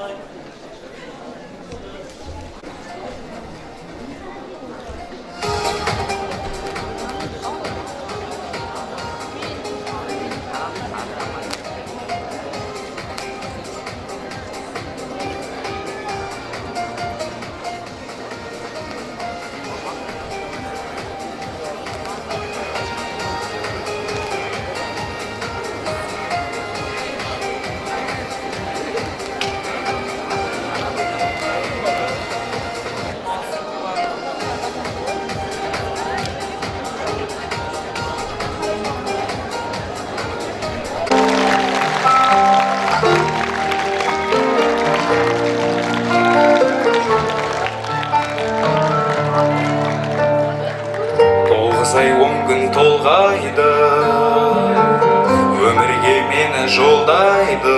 Ай 10 күн толғайды, өмірге мені жолдайды.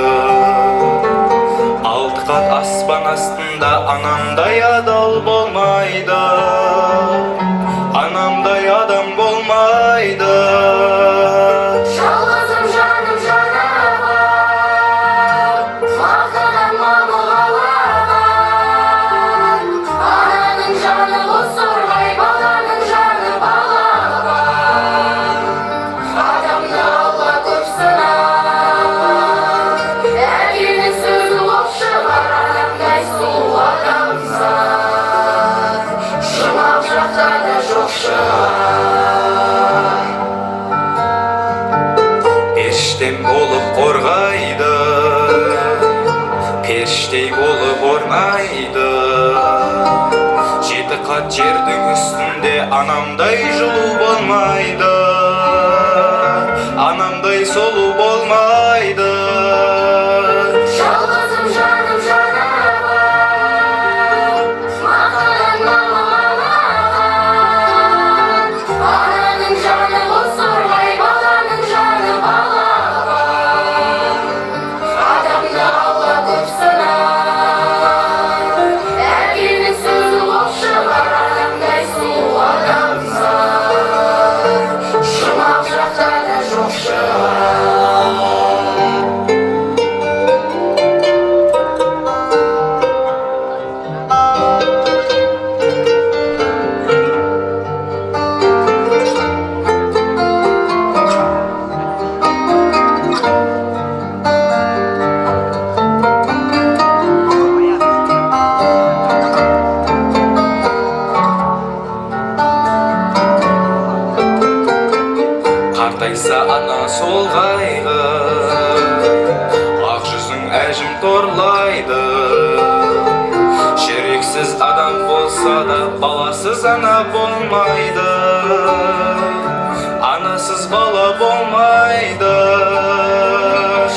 6 қат аспан астында анамдай адал болмайды, анамдай адам болмайды. Жалғызым жаным жанабам, мақтадан мамығалаған. Ананың жаны бозторғай, баланың жаны балапан. Адамды Алла көп сынар, әкенің сөзі оқ шығар, адамдай сұлу адамзат, жұмақ жақта да жоқ шығар. Періштем болып қорғайды, періштей болып орнайды. 7 қат жердің үстінде анамдай жылу болмайды, анамдай сұлу болмайды. Жалғызым жаным жанабам, мақтадан мамығалаған. Ананың жаны бозторғай, баланың жаны балапан. Адамды Алла көп сынар, әкенің сөзі оқ шығар, адамдай сұлу адамзат, жұмақ жақта да жоқ шығар. Қартайса ана сол қайғы, ақ жүзің әжім торлайды. Жүрексіз адам болса да баласыз ана болмайды, анасыз бала болмайды.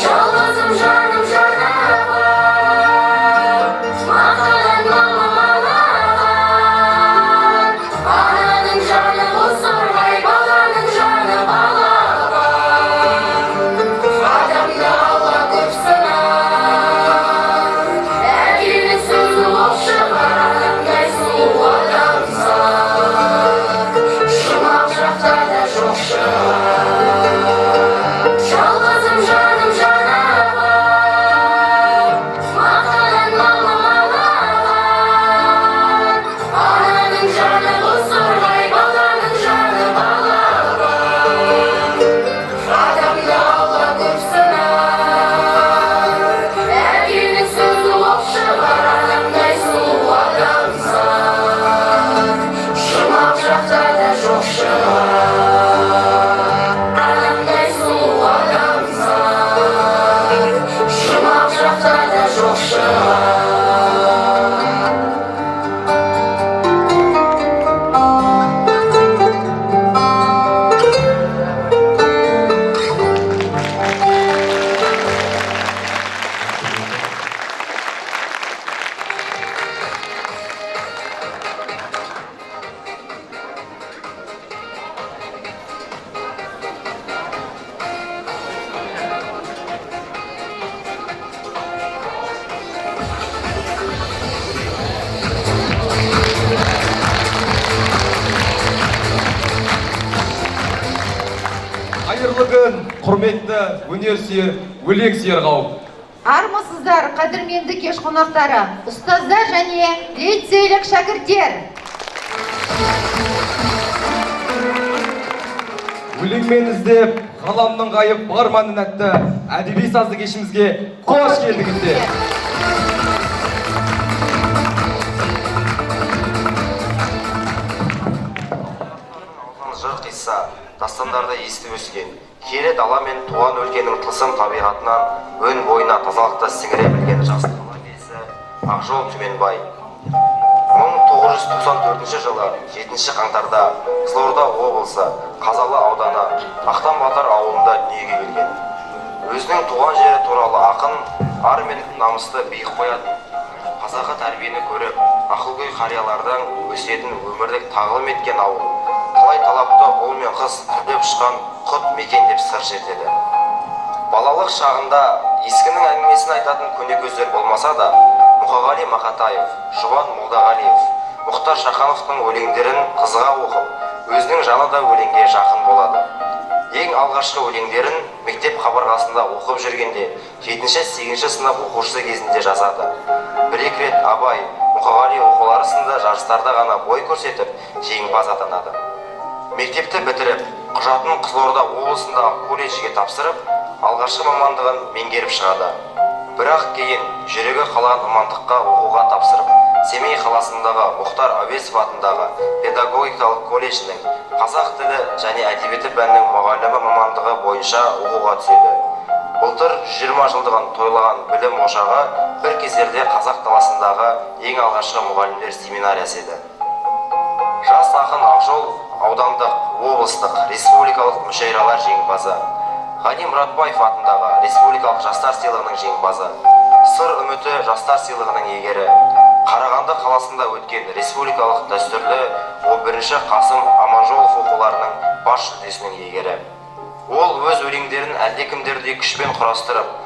Жалғызым жаным жанабам, мақтадан мамығалаған. Ананың жаны бозторғай, баланың жаны балапан. Адамды Алла көп сынар, әкенің сөзі оқ шығар, адамдай сұлу адамзат, жұмақ жақта да жоқ шығар. Жалғызым жаным жанабам, мақтадан мамығалаған. Ананың жаны бозторғай, баланың жаны балапан. Адамды Алла көп сынар, әкенің сөзі оқ шығар, адамдай сұлу адамзат, жұмақ жақта да жоқ шығар. Адамдай сұлу адамзат, жұмақ жақта да жоқ шығар. Қайырлы күн, құрметті өнерсүйер, өлеңсүйер қауым. Армысыз Армысыздар, қадірменді кеш қонақтары, ұстаздар және лицейлік шәкірттер. Өлеңмен іздеп, ғаламның ғайып барманын атты әдеби сазды кешімізге қош келдіңіздер. Жыр қисса, дастандарды естіп өскен, киелі дала мен туған өлкенің тылсым табиғатынан өн бойына тазалықты сіңіре білген жас қаламгері Ақжол Түменбай 1994 жылы 7 қаңтарда Қызылорда облысы Қазалы ауданы Ақтан Батыр ауылында дүниеге келген. Өзінің туған жері туралы ақын ар мен намысты биік қоятын, қазақы тәрбиені көріп, ақылгөй қариялардан өсетін өмірлік тағылым еткен ауыл. Талай талапты ұл мен қыз түлеп шыққан құт мекен деп сыр шертеді. Балалық шағында ескінің әңгімесін айтатын көне көздер болмаса да, Мұқағали Мақатаев, Жұбан Молдағалиев, Мұхтар Шахановтың өлеңдерін қызыға оқып, өзінің жаны да өлеңге жақын болады. Ең алғашқы өлеңдерін мектеп қабырғасында оқып жүргенде 7-8 сынып оқушысы кезінде жазады. Бір-екі рет Абай, Мұқағали оқулары сынды жарыстарда ғана бой көрсетіп, жеңімпаз атанады. Мектепті бітіріп, құжатын Қызылорда облысындағы колледжге тапсырып, алғашқы мамандығын меңгеріп шығады. Бірақ кейін жүрегі қалаған мамандыққа оқуға тапсырып, Семей қаласындағы Мұхтар Әуезов атындағы педагогикалық колледжінің қазақ тілі және әдебиеті пәнінің мұғалімі мамандығы бойынша оқуға түседі. Былтыр 20 жылдығын тойлаған білім ошағы бір кездерде қазақ даласындағы ең алғашқы мұғалімдер семинариясы еді. Жас ақын Ақжол аудандық, облыстық, республикалық мүшәйралар жеңімпазы, Ғани Мұратбаев атындағы республикалық жастар сыйлығының жеңімпазы, Сыр үміті жастар сыйлығының иегері, Қарағанды қаласында өткен республикалық дәстүрлі 11-ші Қасым Аманжолов оқуларының бас жүлдесінің иегері. Ол өз өлеңдерін әлдекімдердей күшпен құрастырып,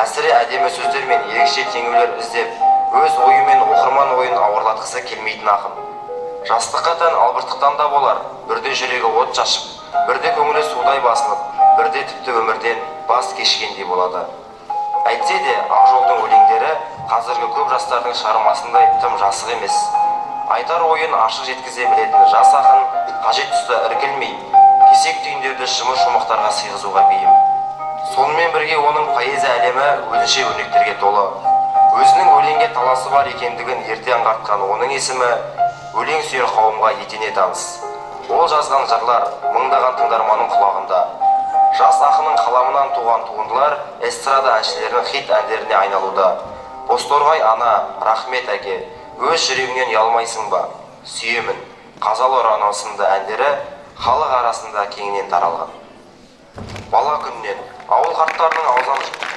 әсіре әдемі сөздер мен ерекше теңеулер іздеп, өз ойы мен оқырман ойын ауырлатқысы келмейтін ақын. Жастыққа тән албырттықтан да болар, бірде жүрегі от шашып, бірде көңілі судай басылып, бірде тіпті өмірден бас кешкендей болады. Әйтсе де, Ақжолдың өлеңдері қазіргі көп жастардың шығармасындай тым жасық емес. Айтар ойын ашық жеткізе білетін жас ақын қажет тұста іркілмей, кесек түйіндерді шымыр шумақтарға сыйғызуға бейім. Сонымен бірге оның поэзия әлемі өзінше өрнектерге толы. Өзінің өлеңге таласы бар екендігін ерте аңғартқан оның есімі өлең сүйер қауымға етене таныс. Ол жазған жырлар мыңдаған тыңдарманның құлағында. Жас ақынның қаламынан туған туындылар эстрада әншілерінің хит әндеріне айналуда. Бозторғай ана, рахмет әке, өз жүрегіңнен ұялмайсың ба, сүйемін, Қазалы ұраны сынды әндері халық арасында кеңінен таралған. Бала күннен ауыл қарттарының аузынан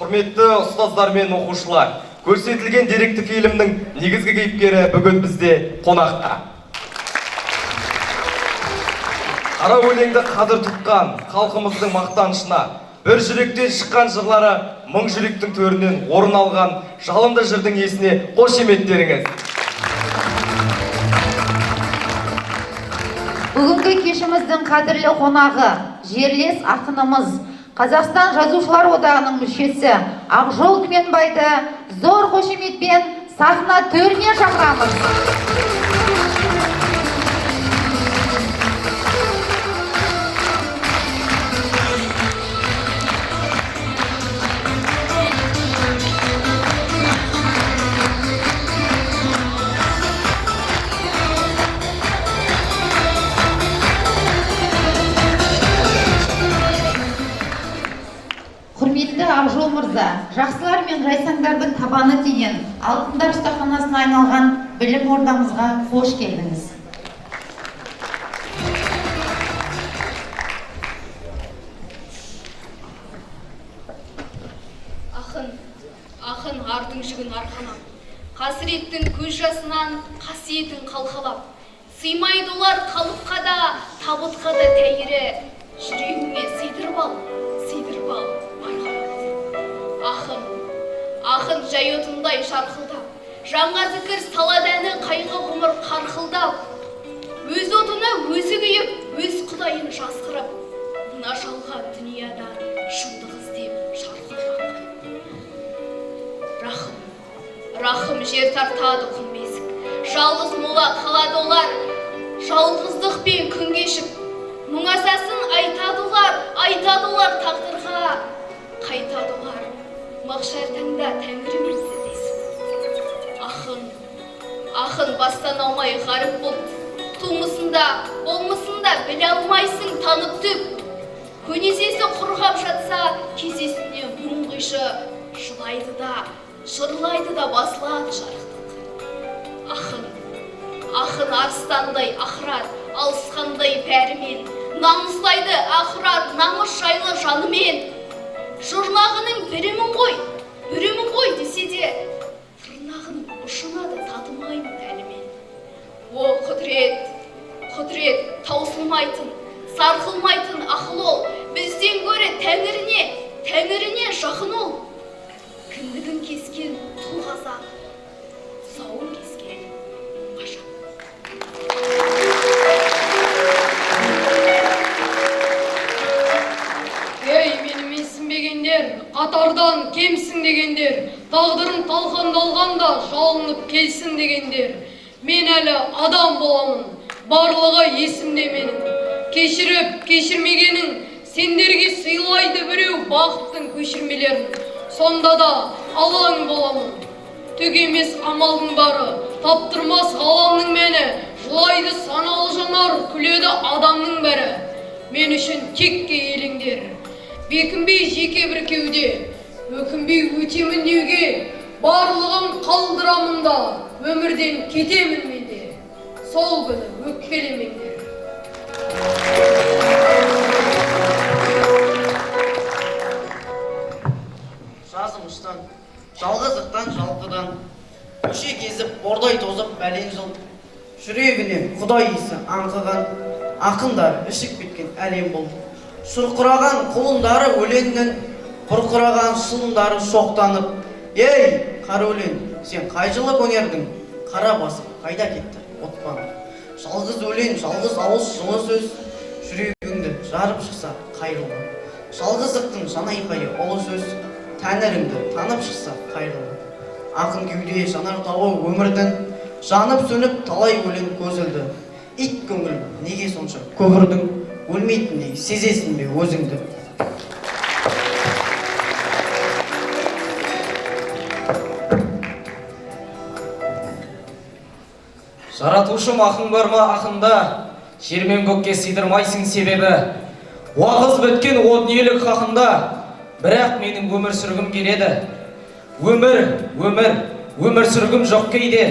Құрметті ұстаздар мен оқушылар, көрсетілген деректі фильмнің негізгі кейіпкері бүгін бізде қонақта. Қара өлеңді қадір тұтқан халқымыздың мақтанышына бір жүректен шыққан жырлары мың жүректің төрінен орын алған жалынды жырдың есіне қошеметтеріңіз. Бүгінгі кешіміздің қадірлі қонағы, жерлес ақынымыз, Қазақстан жазушылар одағының мүшесі Ақжол Түменбайды зор қошеметпен сахна төріне шақырамыз. Құрметті Ақжол мырза, жақсылар мен жайсаңдардың табаны тиген алтындар ұстаханасына айналған білім ордамызға қош келдіңіз. Ақын ардың жүгін арқалап, қасіреттің көз жасынан қасиетін қалқалап, сыймайды олар қалыпқа да, табытқа да тәйірі, жүрегіңе сыйдырып ал, Ақын жай отындай жарқылдап, жаңа зікір салады әні қайғы ғұмыр қарқылдап. өз отына өзі күйіп, өз құдайын жазғырып, мына жалған дүнияда шындық іздеп шарқылмақ. Рахым жер тартады құм бесік, жалғыз мола қалады олар, жалғыздықпен күн кешіп, мұңасасын айтады олар тағдырға, қайтады олар, мақшар таңда тәңірімен тілдесіп. Ақын бастан алмай ғарып болып, тумысында, болмысында біле алмайсың танып түп. Көнесесі құрғап жатса, кезесіне мұң қишы, жылайды да, жырлайды да басылады жарықтық. Ақын арыстандай ақырат, алысқандай бәрімен, намыстайды ақырат, намыс жайлы жанымен. Жұрнағының бірімін ғой десе де, тырнағының ұшына да татымаймын әлімен. О, құдірет, таусылмайтын, сарқылмайтын ақыл ол, бізден гөрі тәңіріне жақын ол. Кіндігін кескен тұл қазақ, сауын кескен қашан. Ей, мені менсінбегендер, қатардан кемсің дегендер, тағдырым талқандалғанда жалынып келсін дегендер. Мен әлі адам боламын, барлығы есімде менің. Кешіріп, кешірмегенің, сендерге сыйлайды біреу бақыттың көшірмелерін. Сонда да алаң боламын. Түк емес амалдың бары, таптырмас ғаламның мәні. Жылайды саналы жанар, күледі адамның бәрі. Мен үшін текке еліңдер. Бекінбей жеке бір кеуде, өкінбей өтемін деуге, барлығын қалдырамын да, өмірден кетемін менде. Сол күні өкпелемеңдер. Жазымыштан, жалғыздықтан, жалқыдан, көше кезіп, бордай тозып бәлен жыл, жүрегіне құдай иісі аңқыған, ақындар ішік біткен әлем болды. Шұрқыраған құлындары өленнің, бұрқыраған шылындары шоқтанып. Ей, қара өлең, сен қай жылы көнердің? Қара басып, қайда кетті, отпанып. Жалғыз өлең, жалғыз ауыз жылы сөз, жүрегіңді жарып шықса қайырлы. Жалғыздықтың жанайқайы ұлы сөз, тәңіріңді танып шықса қайырлы. Ақын кеуде жанар тауы өмірдің, жанып сөніп талай өлең көзілді. Ит көңіл неге сонша көгірдің, өлмейтіндей сезесің бе өзіңді? Жаратушым ақын бар ма ақында, жер мен көкке сыйдырмайсың себебі. Уағыз біткен о дүниелік хақында, бірақ менің өмір сүргім келеді. Өмір сүргім жоқ кейде.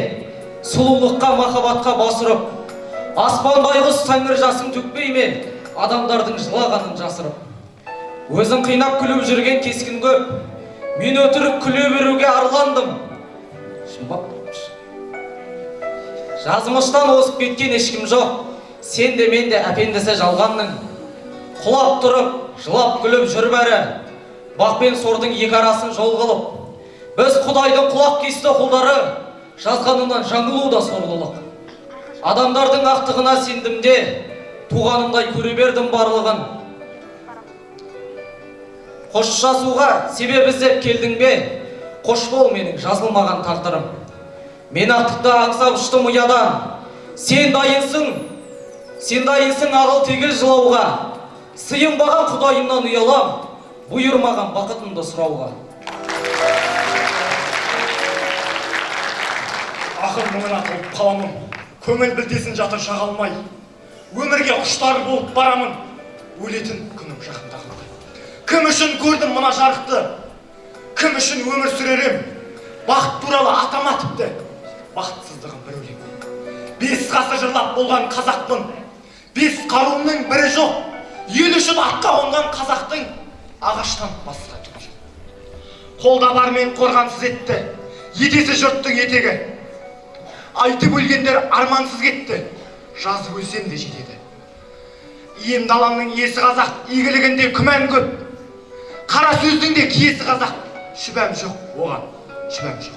Сұлулыққа, махаббатқа басырып, аспан байғұс тәңір жасын төкпей ме, адамдардың жылағанын жасырып. Өзін қинап күліп жүрген кескін көп, мен өтірік күле беруге арландым. Жазмыштан осып кеткен ешкім жоқ, сен де мен де әпендісі жалғанның. Құлап тұрып, жылап күліп жүр бәрі, бақ пен сордың екі арасын жол қылып. Біз Құдайдың құлап кесті құлдары, жазғанынан жаңылу да сорлылық. Адамдардың ақтығына сендім де, туғанымдай көре бердім барлығын. Қоштасуға себеп іздеп келдің бе, қош бол менің жазылмаған тағдырым. Мен ақтықта аңсап ұштым ұядан, сен дайынсың ағыл тегіл жылауға. Сыйынбаған Құдайымнан ұялам, бұйырмаған бақытымды сұрауға. Ақын мұңына толып қаламын, көңіл білтесін жатыр жағалмай. Өмірге құштар болып барамын, өлетін күнім жақында қалды. Кім үшін көрдім мына жарықты, кім үшін өмір сүрерім, бақыт туралы атама тіпті, бақытсыздығым бір өлең. 5 ғасыр жырлап болған қазақпын, 5 қаруымның бірі жоқ, ел үшін атқа қонған қазақтың ағаштан басқа түгі жоқ. Қолда бармен қорғансыз етті, етесі жұрттың етегі. Айтып өлгендер армансыз кетті, жазып өлсем де жетеді. Ием даламның иесі қазақ, игілігінде күмән көп. Қара сөздің де киесі қазақ, шүбәм жоқ, оған шүбәм жоқ.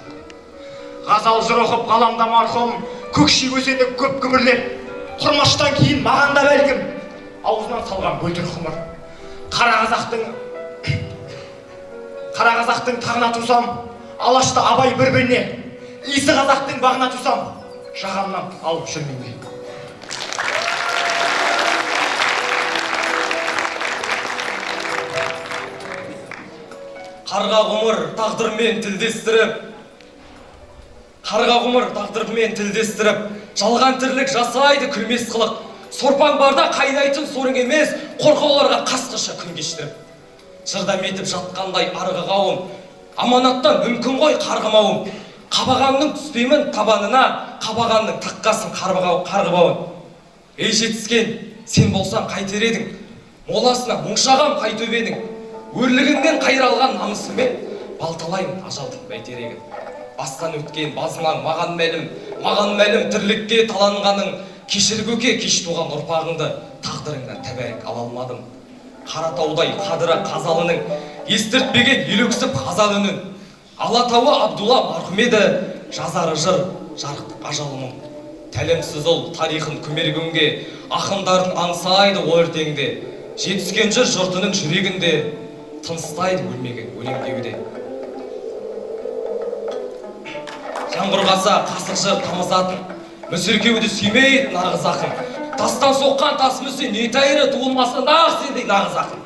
Ғазал жыр оқып ғаламда марқұм, көкши көсені көп күбірлеп, құрмаштан кейін маған да бәлкім аузынан салған бөлтір құмыр. Қара қазақтың тағына тусам, Алашта Абай бір-біріне, иісі қазақтың бағына тусам, жағамнан алып жүрмейін бе? Қарға ғұмыр тағдырмен тілдестіріп, жалған тірлік жасайды күлмес қылық. Сорпаң барда қайнайтын сорың емес, қорқауларға қасқыша күн кештіріп. Жырдам етіп жатқандай арғы қауым, аманаттан мүмкін ғой қарғымауым. Қабағанның түспеймін табанына, қабағанның таққасын қарғыбауын. Ей жетіскен, сен болсаң қайтер едің, моласына мұңшаған қай төбедің. Өрлігіңнен қайралған намысымен, балталайын ажалдың бәйтерегін. Бастан өткен базынан маған мәлім тірлікке таланғаның. Кешір көке, кеш туған ұрпағыңды, тағдырыңнан тәбәрік ала алмадым. Қаратаудай қадыры қазалының, естіртпеген елөксіп қазал үнін. Алатауы Абдулла марқұм еді, жазары жыр, жарықтық ажалының. Тәлімсіз ол тарихын күмергенге, ақындардың аңсайды ол ертеңде. Жетіскен жыр жұртының жүрегінде, тыныстайды өлмеген өлеңдеуде. Жаңғырғаса қасық жыр тамызатын, мүсіркеуді сүймейді нағыз ақын. Тастан соққан тас мүсі не тайыры туылмасы нағыз сендей нағыз ақын.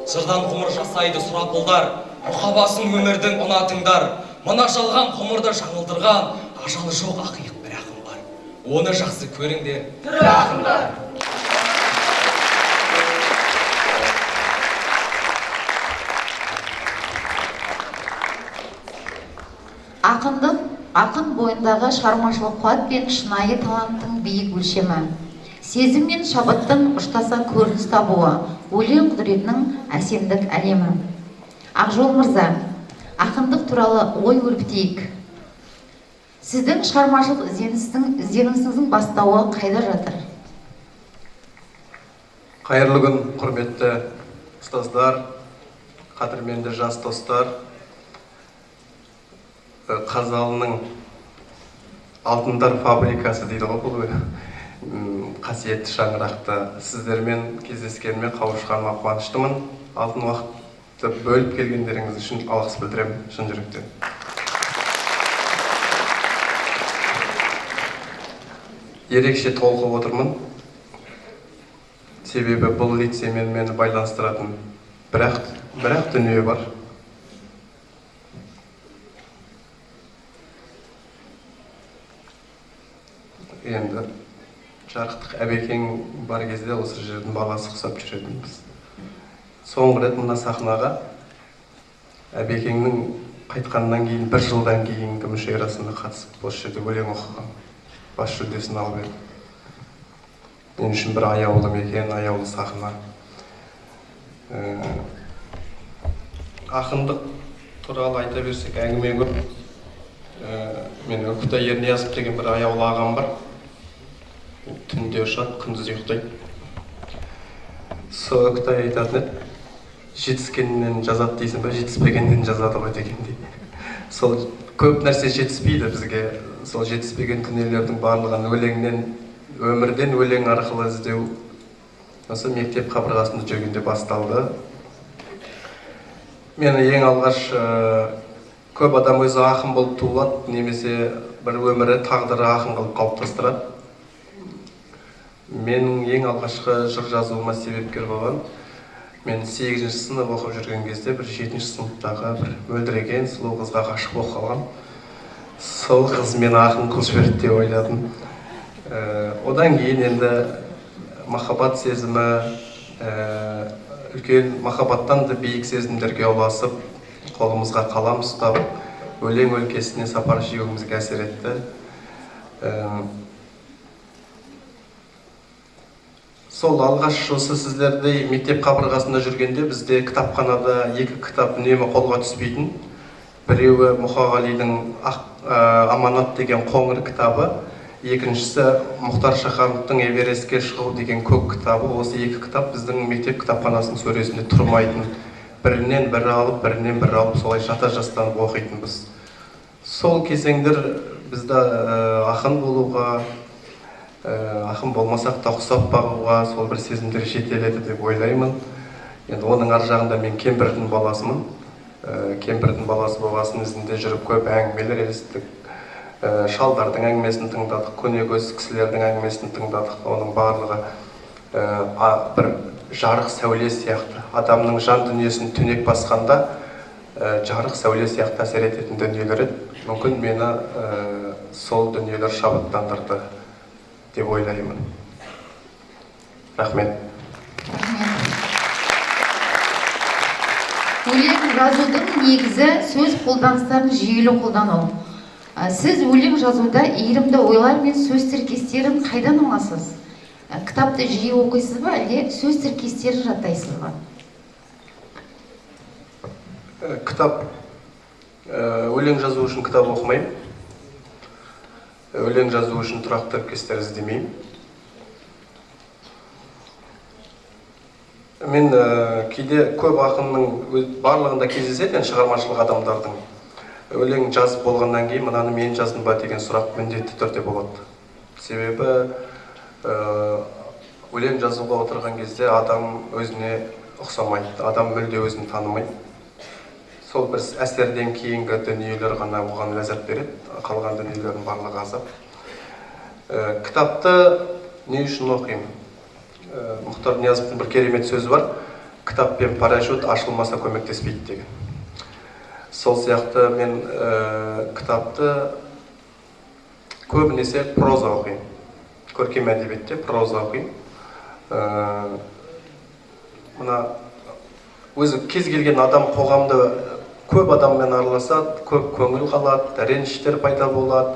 Жырдан ғұмыр жасайды сұрапылдар, мұқабасын өмірдің ұнатыңдар. Мына жалған ғұмырды жаңылдырған, ажалы жоқ ақиық бір ақын бар. Оны жақсы көріңдер, тірі ақындар. Ақын бойындағы шығармашылық қуат пен шынайы таланттың биік өлшемі. Сезім мен шабыттың ұштаса көрініс табуы, өлең құдіретінің әсемдік әлемі. Ақжол мырза, ақындық туралы ой өрбітейік. Сіздің шығармашылық ізденісіңіздің бастауы қайда жатыр? Қайырлы күн, құрметті ұстаздар, қадірменді жас достар. Қазалының алтындар фабрикасы дейді ғой бұл қасиетті шаңырақта сіздермен кездескеніме қауышқаныма қуаныштымын. Алтын уақытты бөліп келгендеріңіз үшін алғыс білдіремін шын жүректен. Ерекше толқып отырмын. Себебі бұл лицеймен мені байланыстыратын бірақ дүние бар. Енді жарықтық әбекең бар кезде осы жердің баласы құсап жүретінбіз. Соңғы рет мына сахнаға әбекеңнің қайтқаннан кейін, бір жылдан кейінгі мүшәйрасына қатысып, осы жерде өлең оқыған, бас жүлдесін алып едім. Мен үшін бір аяулы мекен, аяулы сахна. Ақындық туралы айта берсек әңгіме көп. Мен Өкітай Ерниязов деген бір аяулы ағам бар. Түнде ұшады, күндіз ұйықтайды. Сол Өкітай айтатын еді, жетіскеннен жазады дейсің бе, жетіспегеннен жазады ғой дегендей. Сол көп нәрсе жетіспейді бізге. Сол жетіспеген дүниелердің барлығын өлеңнен, өмірден өлең арқылы іздеу осы мектеп қабырғасында жүргенде басталды. Мені ең алғаш көп адам өзі ақын болып туылады, немесе бір өмірі тағдыры ақын қылып қалыптастырады. Менің ең алғашқы жыр жазуыма себепкер болған, мен 8-ші сынып оқып жүрген кезде бір 7-ші сыныптағы бір мөлдіреген сұлу қызға ғашық болып қалған. Сол қыз мені ақын қылып жіберді деп ойладым. Одан кейін енді махаббат сезімі, үлкен махаббаттан да биік сезімдерге ұласып, қолымызға қалам ұстап, өлең өлкесіне сапар шегуімізге әсер етті. Сол алғаш осы сіздердей мектеп қабырғасында жүргенде бізде кітапханада 2 кітап үнемі қолға түспейтін. Біреуі Мұқағалидың Аманат деген қоңыр кітабы, екіншісі Мұхтар Шахановтың Эверестке шығу деген көк кітабы. Осы 2 кітап біздің мектеп кітапханасының сөресінде тұрмайтын. Бірінен бірі алып, солай жата жастанып оқитынбыз. Сол кезеңдер бізді ақын болуға, ақын болмасақ та ұқсап бағуға сол бір сезімдер жетеледі деп ойлаймын. Енді оның ар жағында мен кемпірдің баласымын. Кемпірдің баласы болғасын ізінде жүріп көп әңгімелер естідік. Шалдардың әңгімесін тыңдадық, көнекөз кісілердің әңгімесін тыңдадық. Оның барлығы бір жарық сәуле сияқты, адамның жан дүниесін түнек басқанда жарық сәуле сияқты әсер ететін дүниелер еді. Мүмкін мені сол дүниелер шабыттандырды деп ойлаймын. Рахмет. Өлең жазудың негізі сөз қолданыстарын жүйелі қолдану. Сіз өлең жазуда иірімді ойлар мен сөз тіркестерін қайдан аласыз? Кітапты жиі оқисыз ба, әлде сөз тіркестерін жаттайсыз ба? Кітап, өлең жазу үшін кітап оқымаймын. Өлең жазу үшін тұрақты тіркестер іздемеймін. Мен кейде көп ақынның барлығында кездеседі, шығармашылық адамдардың. Өлең жазып болғаннан кейін мынаны мен жаздым ба деген сұрақ міндетті түрде болады. Себебі өлең жазуға отырған кезде адам өзіне ұқсамайды, адам мүлде өзін танымайды. Сол бір әсерден кейінгі дүниелер ғана оған ләззат береді, қалған дүниелердің барлығы азап. Кітапты не үшін оқимын? Мұхтар Ниязовтың бір керемет сөзі бар: кітап пен парашют ашылмаса көмектеспейді деген. Сол сияқты мен кітапты көбінесе проза оқимын. Көркем әдебиетте проза оқимын. Мына өзі кез келген адам қоғамда көп адаммен араласады, көп көңіл қалады, реніштер пайда болады.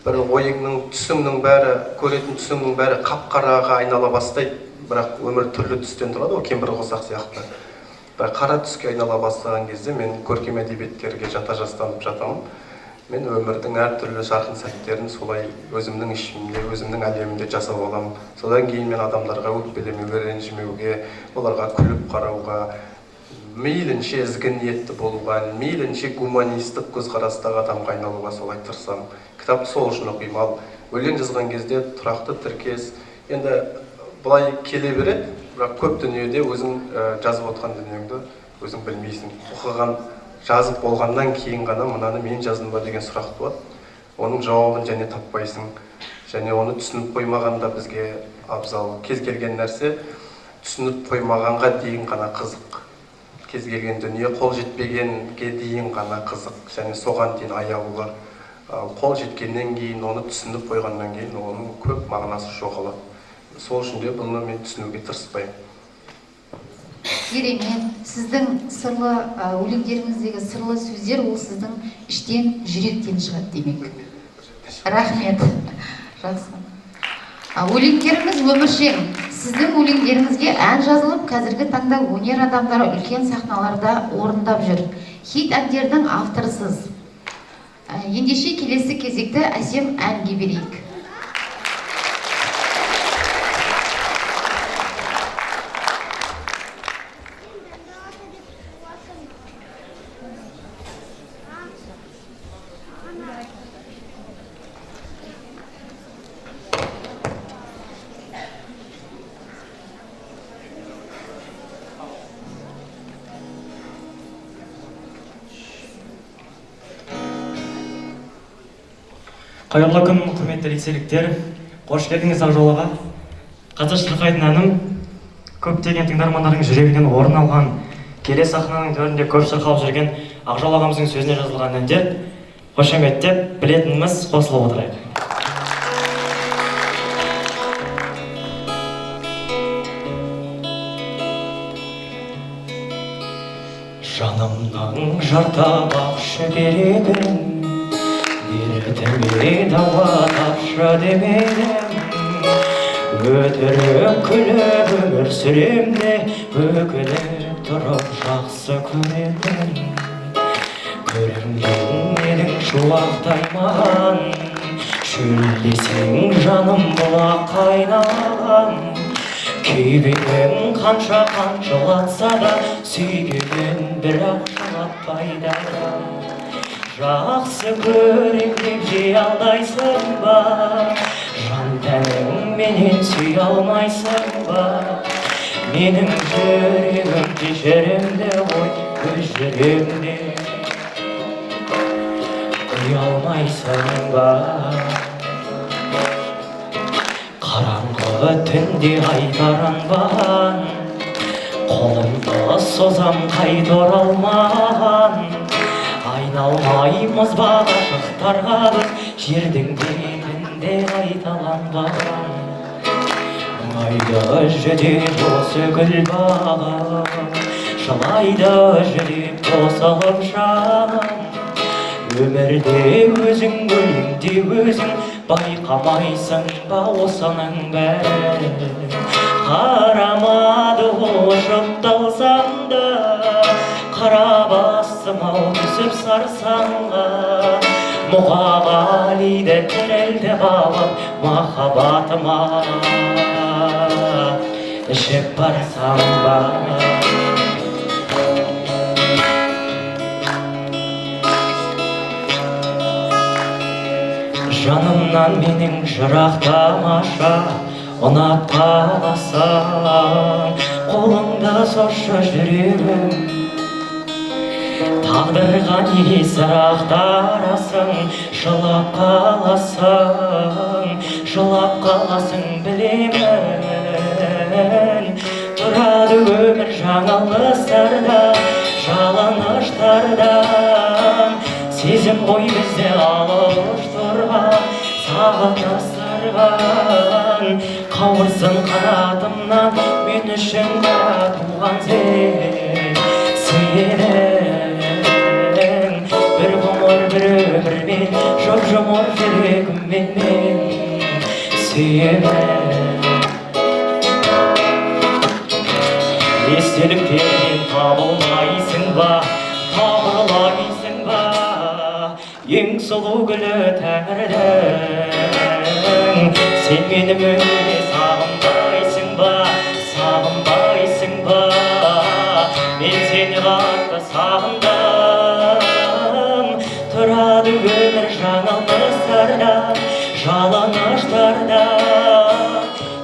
Бір ойыңның, түсіңнің бәрі, көретін түсіңнің бәрі қап-қараға айнала бастайды. Бірақ өмір түрлі түстен тұрады, кемпір қосақ сияқты. Қара түске айнала бастаған кезде мен көркем әдебиеттерге жата-жастанып жатамын. Мен өмірдің әртүрлі жарқын сәттерін солай өзімнің ішімде, өзімнің әлемімде жасап аламын. Содан кейін мен адамдарға өкпелемеуге, ренжімеуге, оларға күліп қарауға, мейлінше ізгі ниетті болуға, мейлінше гуманистік көзқарастағы адамға айналуға солай тырысамын. Кітапты сол үшін оқимын. Ал өлең жазған кезде тұрақты тіркес, енді былай келе береді, бірақ көп дүниеде өзің жазып отқан дүниеңді өзің білмейсің. Оқыған, жазып болғаннан кейін ғана мынаны мен жаздым ба деген сұрақ болады. Оның жауабын және таппайсың, және оны түсініп қоймағанда бізге абзал. Кез келген нәрсе түсініп қоймағанға дейін ғана қызық. Кез келген дүние қол жетпегенге дейін ғана қызық, және соған дейін аяулы. Қол жеткеннен кейін, оны түсініп қойғаннан кейін оның көп мағынасы жоғалады. Сол үшін де бұны мен түсінуге тырыспаймын. Керемет, сіздің сырлы өлеңдеріңіздегі сырлы сөздер ол сіздің іштен, жүректен шығады демек. Рахмет. Жақсы. Өлеңдеріңіз өміршең. Сіздің өлеңдеріңізге ән жазылып, қазіргі таңда өнер адамдары үлкен сахналарда орындап жүр. Хит әндердің авторысыз. Ендеше келесі кезекті әсем әнге берейік. Қайырлы күн, құрметті лицейліктер, қош келдіңіз Ақжол-аға. Қазір шырқайтын әнім көптеген тыңдармандардың жүрегінен орын алған, келе сахнаның төрінде көп шырқалып жүрген Ақжол ағамыздың сөзіне жазылған әндер. Қошеметтеп, білетініміз қосылып отырайық. Жанымның жартабақ шөберегін Беретіме дауа тапшы демедім, өтіріп күліп өмір сүремде, өкініп тұрып жақсы көремін. Көрінген едің шуақтай маған, шөлдесең жаным бұлақ қайнаған. Күйбегім қанша жылатса да, сүйгенін бірақ жылатпайды. Жақсы көрем деп жей алдайсың ба, жан тәнің менен сүйе алмайсың ба? Менің жүрегімде жерімде ой, өз жүрегімде ұялмайсың ба? Қараңғы түнде айтаранбаған, қолымды созам қайта оралмаған. Айналмаймыз ба ғашықтарға біз, жердің бетінде қайталанбаған. Мұңайды жүдеп осы гүл бағы, жылайды жүдеп қосылып жаным. Өмірде өзің, өлеңде өзің, байқамайсың ба осының бәрін? Қарамады ұшып талсам да, қара басым-ау түсіп сарсаңға. Мұқағалиді тірілтіп алып махаббатыма ішіп барсам ба? Жанымнан менің жырақ тамаша ұнап қаласаң, қолыңда созшы жүрегім. Тағдырға не сырақ тарасың, жылап қаласың білемін. Тұрады өмір жаңалықтарда, жалыныштардан. Сезім ғой бізді алып тұрған, сағынастырған. Қауырсын қанатымнан, мен үшін ғана туған сенің. Бір ғұмыр бір өмірмен, жұп-жұмыр жүрегіммен мен сүйемін. Естеліктерден табылмайсың ба, табылайсың ба? Ең сұлу гүлі тәңірдің, сен мені мүлде сағынбайсың ба, сағынбайсың ба? Мен сені қатты сағындым. Тұрады өмір жаңалықтарда, жалыныштарда.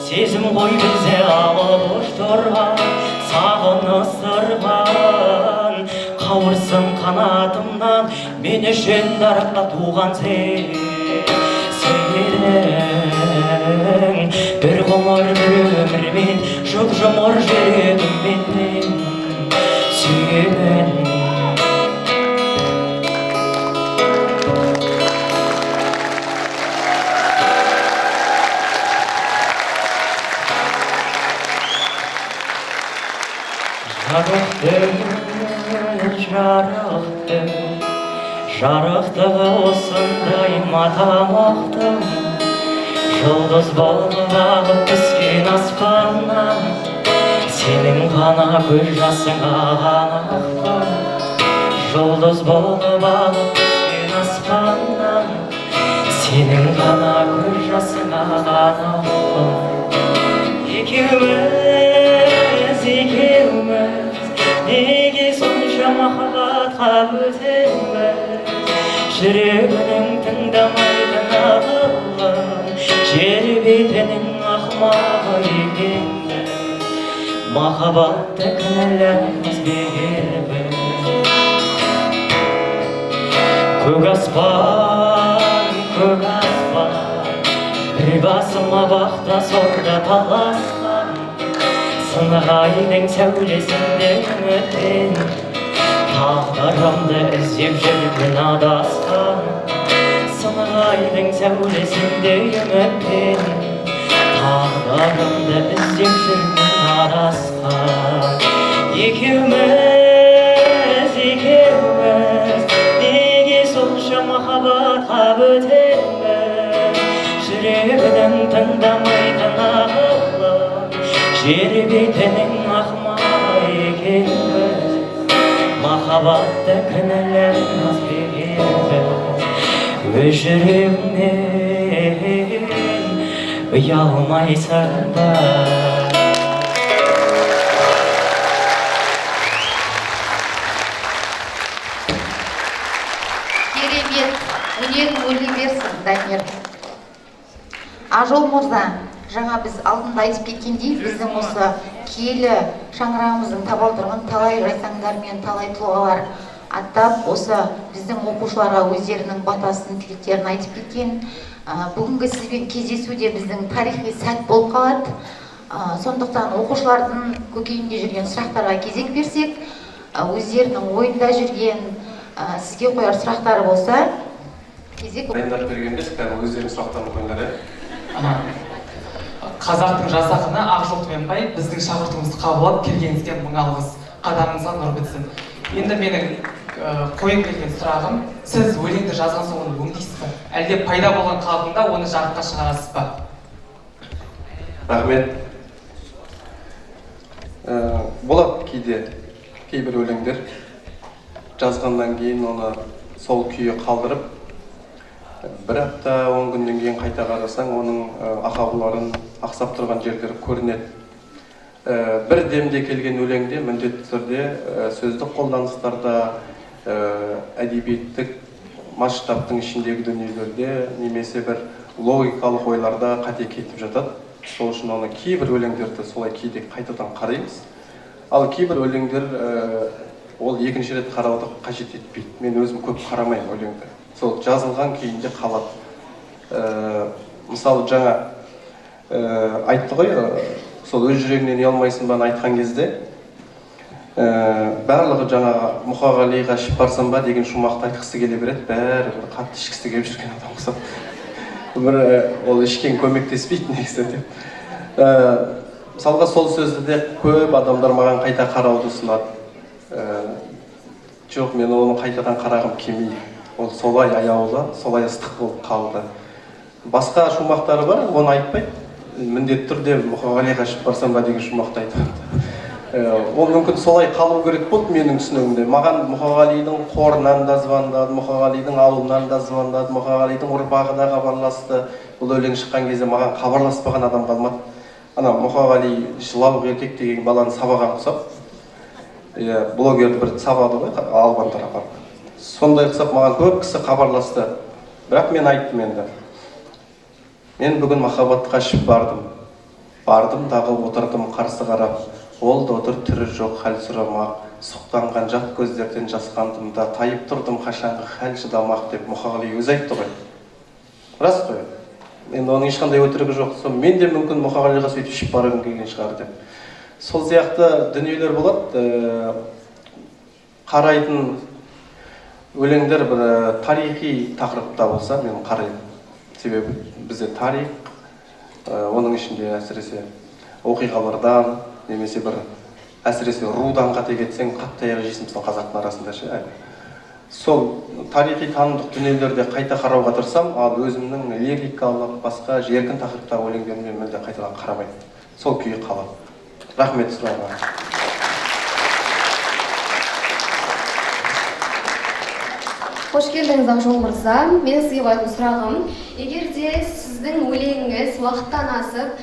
Сезім ғой бізді алып ұштырған, сағыныстырған. Қауырсын қанатымнан, мен үшін нарықта туған сенің. Бір ғұмыр бір өмірмен, жұп-жұмыр жүрегіммен мен сүйемін. Жарықтығы осындай матамақтың, жұлдыз болып ағып түскен аспаннан. Сенің ғана көз жасыңа ғана ақпан, жұлдыз болып ағып түскен аспаннан. Сенің ғана көз жасыңа ғана ақпан. Екеуміз, неге сонша махаббатқа өтеміз? Жүрегінің тыңдамайтын ақылын, жер бетінің ақымағы екенбіз. Махаббатты кінәлаймыз бекербіз. Көк аспан, бір басыма бақта сорда таласқан. Сынық айдың сәулесінде үмітпен, тағдырымды іздеп жүрмін адасқан. Сынық айдың сәулесінде үмітпен, тағдырымды іздеп жүрмін адасқан. Екеуміз, неге сонша махаббатқа өтеміз? Жүрегінің тыңдамайтын ақылын, жер бетінің ақымағы екенбіз. Махаббатты кінәлаймыз бекербіз. Өз жүрегіңнен ұялмайсың ба? Керемет, өнерің өрлей берсін, Данияр. Ажол мырза, жаңа біз алдында айтып кеткендей, біздің осы киелі шаңырағымыздың табалдырығын талай жайсаңдар мен талай тұлғалар аттап, осы біздің оқушыларға өздерінің батасын, тілектерін айтып кеткен. Бүгінгі сізбен кездесуде біздің тарихи сәт болып қалады. Сондықтан оқушылардың көкейінде жүрген сұрақтарға кезек берсек, өздерінің ойында жүрген сізге қояр сұрақтары болса, кезек дайындап бергенбіз, кәдімгі өздерінің сұрақтарын қойыңдар. Қазақтың жас ақыны Ақжолтменбай біздің шақыртуымызды қабылдап келгеніңізге мың алғыс, қадамыңызға нұр бітсін. Енді менің қойып келген сұрағым, сіз өлеңді жазған соң оны өңдейсіз ба? Әлде пайда болған қалпында оны жарыққа шығарасыз ба? Рахмет. Болады кейбір өлеңдер жазғаннан кейін оны сол күйі қалдырып, бір апта 10 күннен кейін қайта қарасаң, оның ақауларын, ақсап тұрған жерлері көрінеді. Бір демде келген өлеңде міндетті түрде сөздік қолданыстарда, әдебиеттік масштабтың ішіндегі дүниелерде немесе бір логикалық ойларда қате кетіп жатады. Сол үшін оны кейбір өлеңдерді солай кейде қайтадан қараймыз. Ал кейбір өлеңдер ол екінші рет қарауды қажет етпейді. Мен өзім көп қарамаймын өлеңді. Сол жазылған күйінде қалады. Мысалы жаңа айтты ғой, сол өз жүрегінен ұялмайсың ба айтқан кезде барлығы жаңағы Мұқағалиға ішіп барсам ба деген шумақты айтқысы келе береді, бәрі бір қатты ішкісі келіп жүрген адам ұқсап. Ол ішкен көмектеспейді негізі деп. Мысалға сол сөзді де көп адамдар маған қайта қарауды ұсынады. Жоқ, мен оны қайтадан қарағым келмейді. Ол солай аяулы, солай ыстық болып қалды. Басқа шумақтары бар, оны айтпайды. Міндетті түрде Мұқағалиға ішіп барсам ба деген шумақты айтады. Ол мүмкін солай қалу керек болды менің түсінігімде. Маған Мұқағалидың қорынан да звондады, Мұқағалидың ауылынан да звондады, Мұқағалидың ұрпағы да хабарласты. Бұл өлең шыққан кезде маған хабарласпаған адам қалмады. Ана Мұқағали жылау еркек деген баланы сабаған ұқсап, блогерді бір сабады ғой, албандар апарып. Сондай ұқсап маған көп кісі хабарласты. Бірақ мен айттым енді. Мен бүгін махаббатқа ішіп бардым. Бардым дағы отырдым қарсы қарап. Ол да отыр түрі жоқ хәл сұрамақ. Сұқтанған жат көздерден жасқандым да, тайып тұрдым қашанғы хәл шыдамақ деп Мұқағали өзі айтты ғой. Рас қой. Енді оның ешқандай өтірігі жоқ. Мен де мүмкін Мұқағалиға сөйтіп ішіп барғым келген шығар деп. Сол сияқты дүниелер болады. Қарайтын өлеңдер бір тарихи тақырыпта болса, мен қараймын. Себебі бізде тарих, оның ішінде әсіресе оқиғалардан, немесе бір әсіресе рудан қате кетсең, қатты аяқ жейсің қазақтың арасында ше. Сол тарихи танымдық дүниелерде қайта қарауға тырысам, ал өзімнің лирикалық, басқа жеркін тақырыптағы өлеңдеріме мүлде қайтадан қарамаймын. Сол күйі қалады. Рахмет сұрағыңа. Қош келдіңіз Ақжол мырза. Мен сізге қоятын сұрағым, егер де сіздің өлеңіңіз уақыттан асып,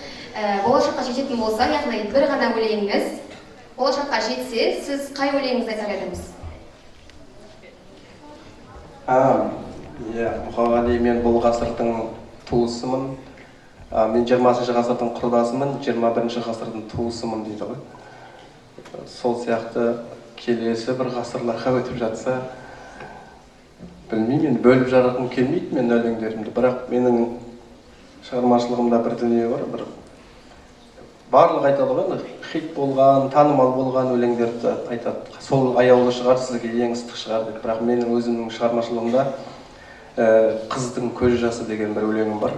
болашаққа жететін болса, яғни бір ғана өлеңіңіз болашаққа жетсе, сіз қай өлеңіңізді айтар едіңіз? Мұқағали, мен бұл ғасырдың туысымын. Мен 20-шы ғасырдың құрдасымын, 21-ші ғасырдың туысымын дейді ғой. Сол сияқты келесі бір ғасырларға өтіп жатса, білмеймін, бөліп жарғым келмейді мен өлеңдерімді, бірақ менің шығармашылығымда бір дүние бар, бір барлық айтады ғой, хит болған, танымал болған өлеңдерді айтады. Сол аяулы шығар, сізге ең ыстық шығар деп. Бірақ менің өзімнің шығармашылығымда қыздың көз жасы деген бір өлеңім бар.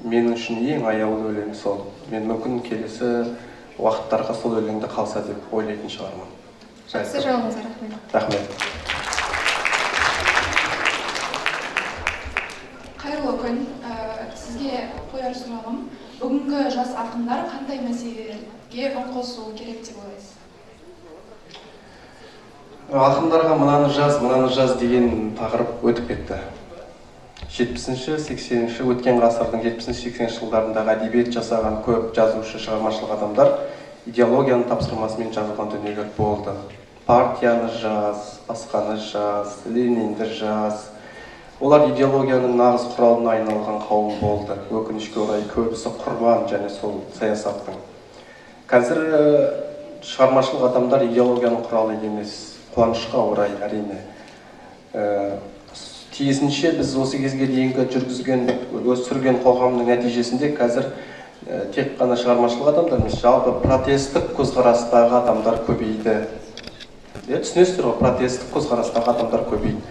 Менің үшін ең аяулы өлең сол. Мен мүмкін келесі уақыттарға сол өлеңді қалса деп ойлайтын шығармын. Жақсы жауабыңызға рахмет. Рахмет. Қайырлы күн. Сізге қояр сұрағым, бүгінгі жас ақындар қандай мәселеге үн қосу керек деп ойлайсыз? Ақындарға мынаны жаз деген тақырып өтіп кетті. 70-ші, 80-ші өткен ғасырдың 70-80 жылдарындағы әдебиет жасаған көп жазушы, шығармашылық адамдар идеологияның тапсырмасымен жазылған дүниелер болды. Партияны жаз, басқаны жаз, Ленинді жаз, Олар идеологияның нағыз құралына айналған қауым болды. Өкінішке орай көбісі құрбан және сол саясаттың. Қазір шығармашылық адамдар идеологияның құралы емес, қуанышқа орай әрине. Тиісінше біз осы кезге дейінгі жүргізген, өсірген қоғамның нәтижесінде қазір тек қана шығармашылық адамдар емес, жалпы протесттік көзқарастағы адамдар көбейді. Түсінесіздер ғой, протесттік көзқарастағы адамдар көбейді.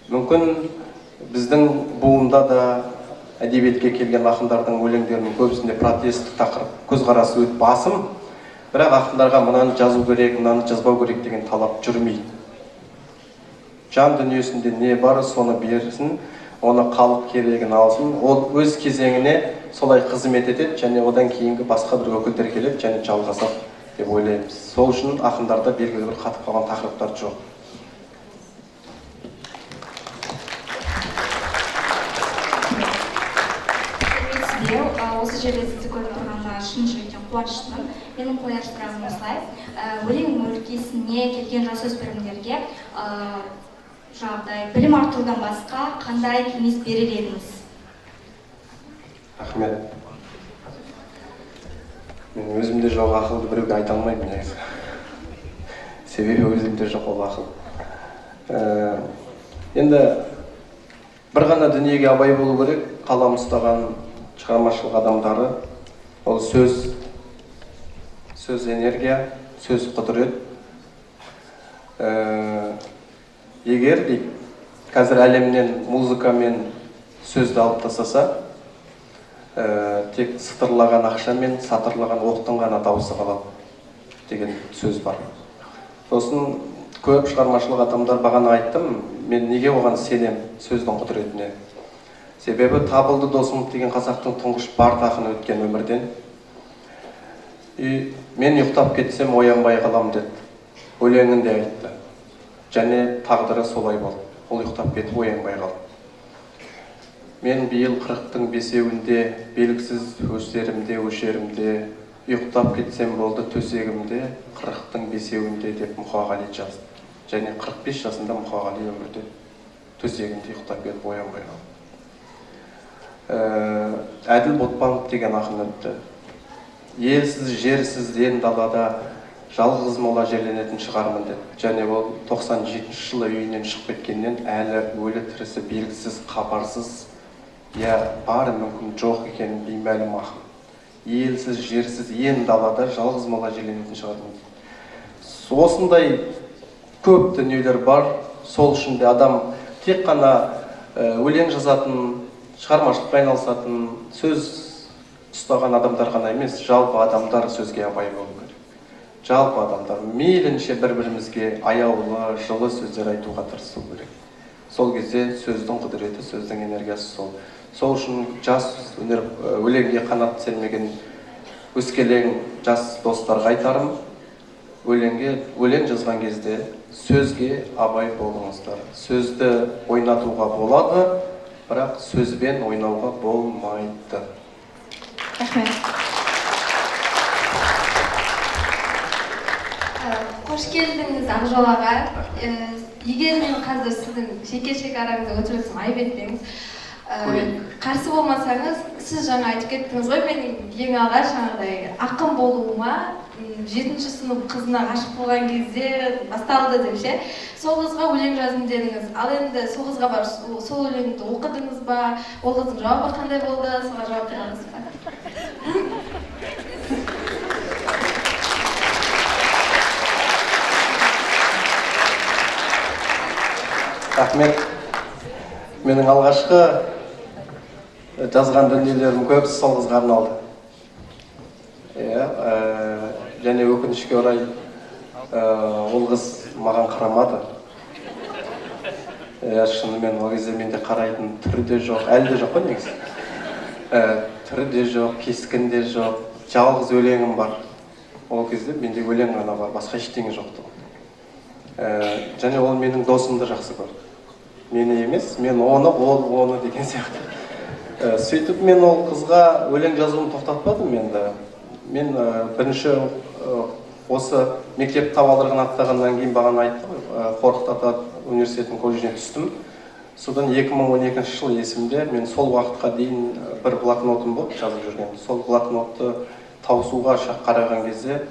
Мүмкін біздің буында да әдебиетке келген ақындардың өлеңдерінің көбісінде протесттік тақырып көзқарасы өте басым, бірақ ақындарға мынаны жазу керек, мынаны жазбау керек деген талап жүрмейді. Жан дүниесінде не бар, соны берсін, оны халық керегін алсын, ол өз кезеңіне солай қызмет етеді, және одан кейінгі басқа бір өкілдер келеді және жалғасады деп ойлаймыз. Сол үшін ақындарда белгілі бір қатып қалған тақырыптар жоқ. Осы жерде сізді көріп тұрғанға шын жүректен қуаныштымын. Менің қояр сұрағым осылай. Өлең өлкесіне келген жасөспірімдерге жағдай білім артудан басқа қандай кеңес берер едіңіз? Рахмет. Мен өзімде жоқ ақылды біреуге айта алмаймын негізі. Себебі өзімде жоқ ол ақыл. Енді бір ғана дүниеге абай болу керек, қалам ұстаған шығармашылық адамдары, ол сөз энергия, сөз құдірет. Егер дейік, қазір әлемнен музыка мен сөзді алып тастаса, тек сытырлаған ақша мен сатырлаған оқтың ғана дауысы қалады деген сөз бар. Сосын көп шығармашылық адамдар бағана айттым, мен неге оған сенем сөздің құдіретіне. Себебі табылды досым деген қазақтың тұңғыш бард ақыны өткен өмірден. Мен ұйықтап кетсем оянбай қалам деді. Өлеңінде айтты. Және тағдыры солай болды. Ол ұйықтап кетіп оянбай қалды. Мен биыл 40-тың бесеуінде, белгісіз өсерімде, өшерімде, ұйықтап кетсем болды төсегімде, 40-тың бесеуінде деп Мұқағали жазды. Және 45 жасында Мұқағали өмірде төсегінде ұйықтап кетіп оянбай қалды. Әділ Ботпанов деген ақын өтті. Елсіз, жерсіз, ен далада жалғыз мола жерленетін шығармын деді. Және ол 97 жылы үйінен шығып кеткеннен әлі өлі тірісі белгісіз, хабарсыз, бары мүмкін жоқ екенін беймәлім ақын. Елсіз, жерсіз, ен далада жалғыз мола жерленетін шығармын деді. Осындай көп дүниелер бар. Сол үшін де адам тек қана өлең жазатын, шығармашылықпен айналысатын, сөз ұстаған адамдар ғана емес, жалпы адамдар сөзге абай болу керек. Жалпы адамдар мейлінше бір-бірімізге аяулы, жылы сөздер айтуға тырысу керек. Сол кезде сөздің құдіреті, сөздің энергиясы сол. Сол үшін жас өлеңге қанат сермеген өскелең жас достарға айтарым, өлең жазған кезде сөзге абай болыңыздар. Сөзді ойнатуға болады, бірақ сөзбен ойнауға болмайды. Рахмет. Қош келдіңіз Ақжол аға. Егер мен қазір сіздің жеке араңызда өтіп жатсам айып етпеңіз. Қарсы болмасаңыз, сіз жаңа айтып кеттіңіз ғой, мен ең алғаш жаңағыдай ақын болуыма 7-ші сынып қызына ғашық болған кезде басталды деп ше. Сол қызға өлең жаздым дедіңіз. Ал енді сол қызға барып сол өлеңді оқыдыңыз ба? Ол қыздың жауабы қандай болды? Соған жауап беріңіз ба? Рахмет. Менің алғашқы жазған дүниелерім көбісі сол қызға арналды. Және өкінішке орай ол қыз маған қарамады. Шынымен ол кезде менде қарайтын түрі де жоқ, әлі де жоқ қой негізі. Түрі де жоқ, кескін де жоқ, жалғыз өлеңім бар. Ол кезде менде өлең ғана бар, басқа ештеңе жоқты. Және ол менің досымды жақсы көрді. Мені емес, мен оны, ол оны деген сияқты. Сөйтіп мен ол қызға өлең жазуын тоқтатпадым енді. Мен бірінші осы мектеп табалдырығын аттағаннан кейін бағана айтты ғой, Қорқыт ата университетінің колледжіне түстім. Содан 2012 жыл есімде, мен сол уақытқа дейін бір блокнотым болды жазып жүрген. Сол блокнотты таусуға қараған кезде,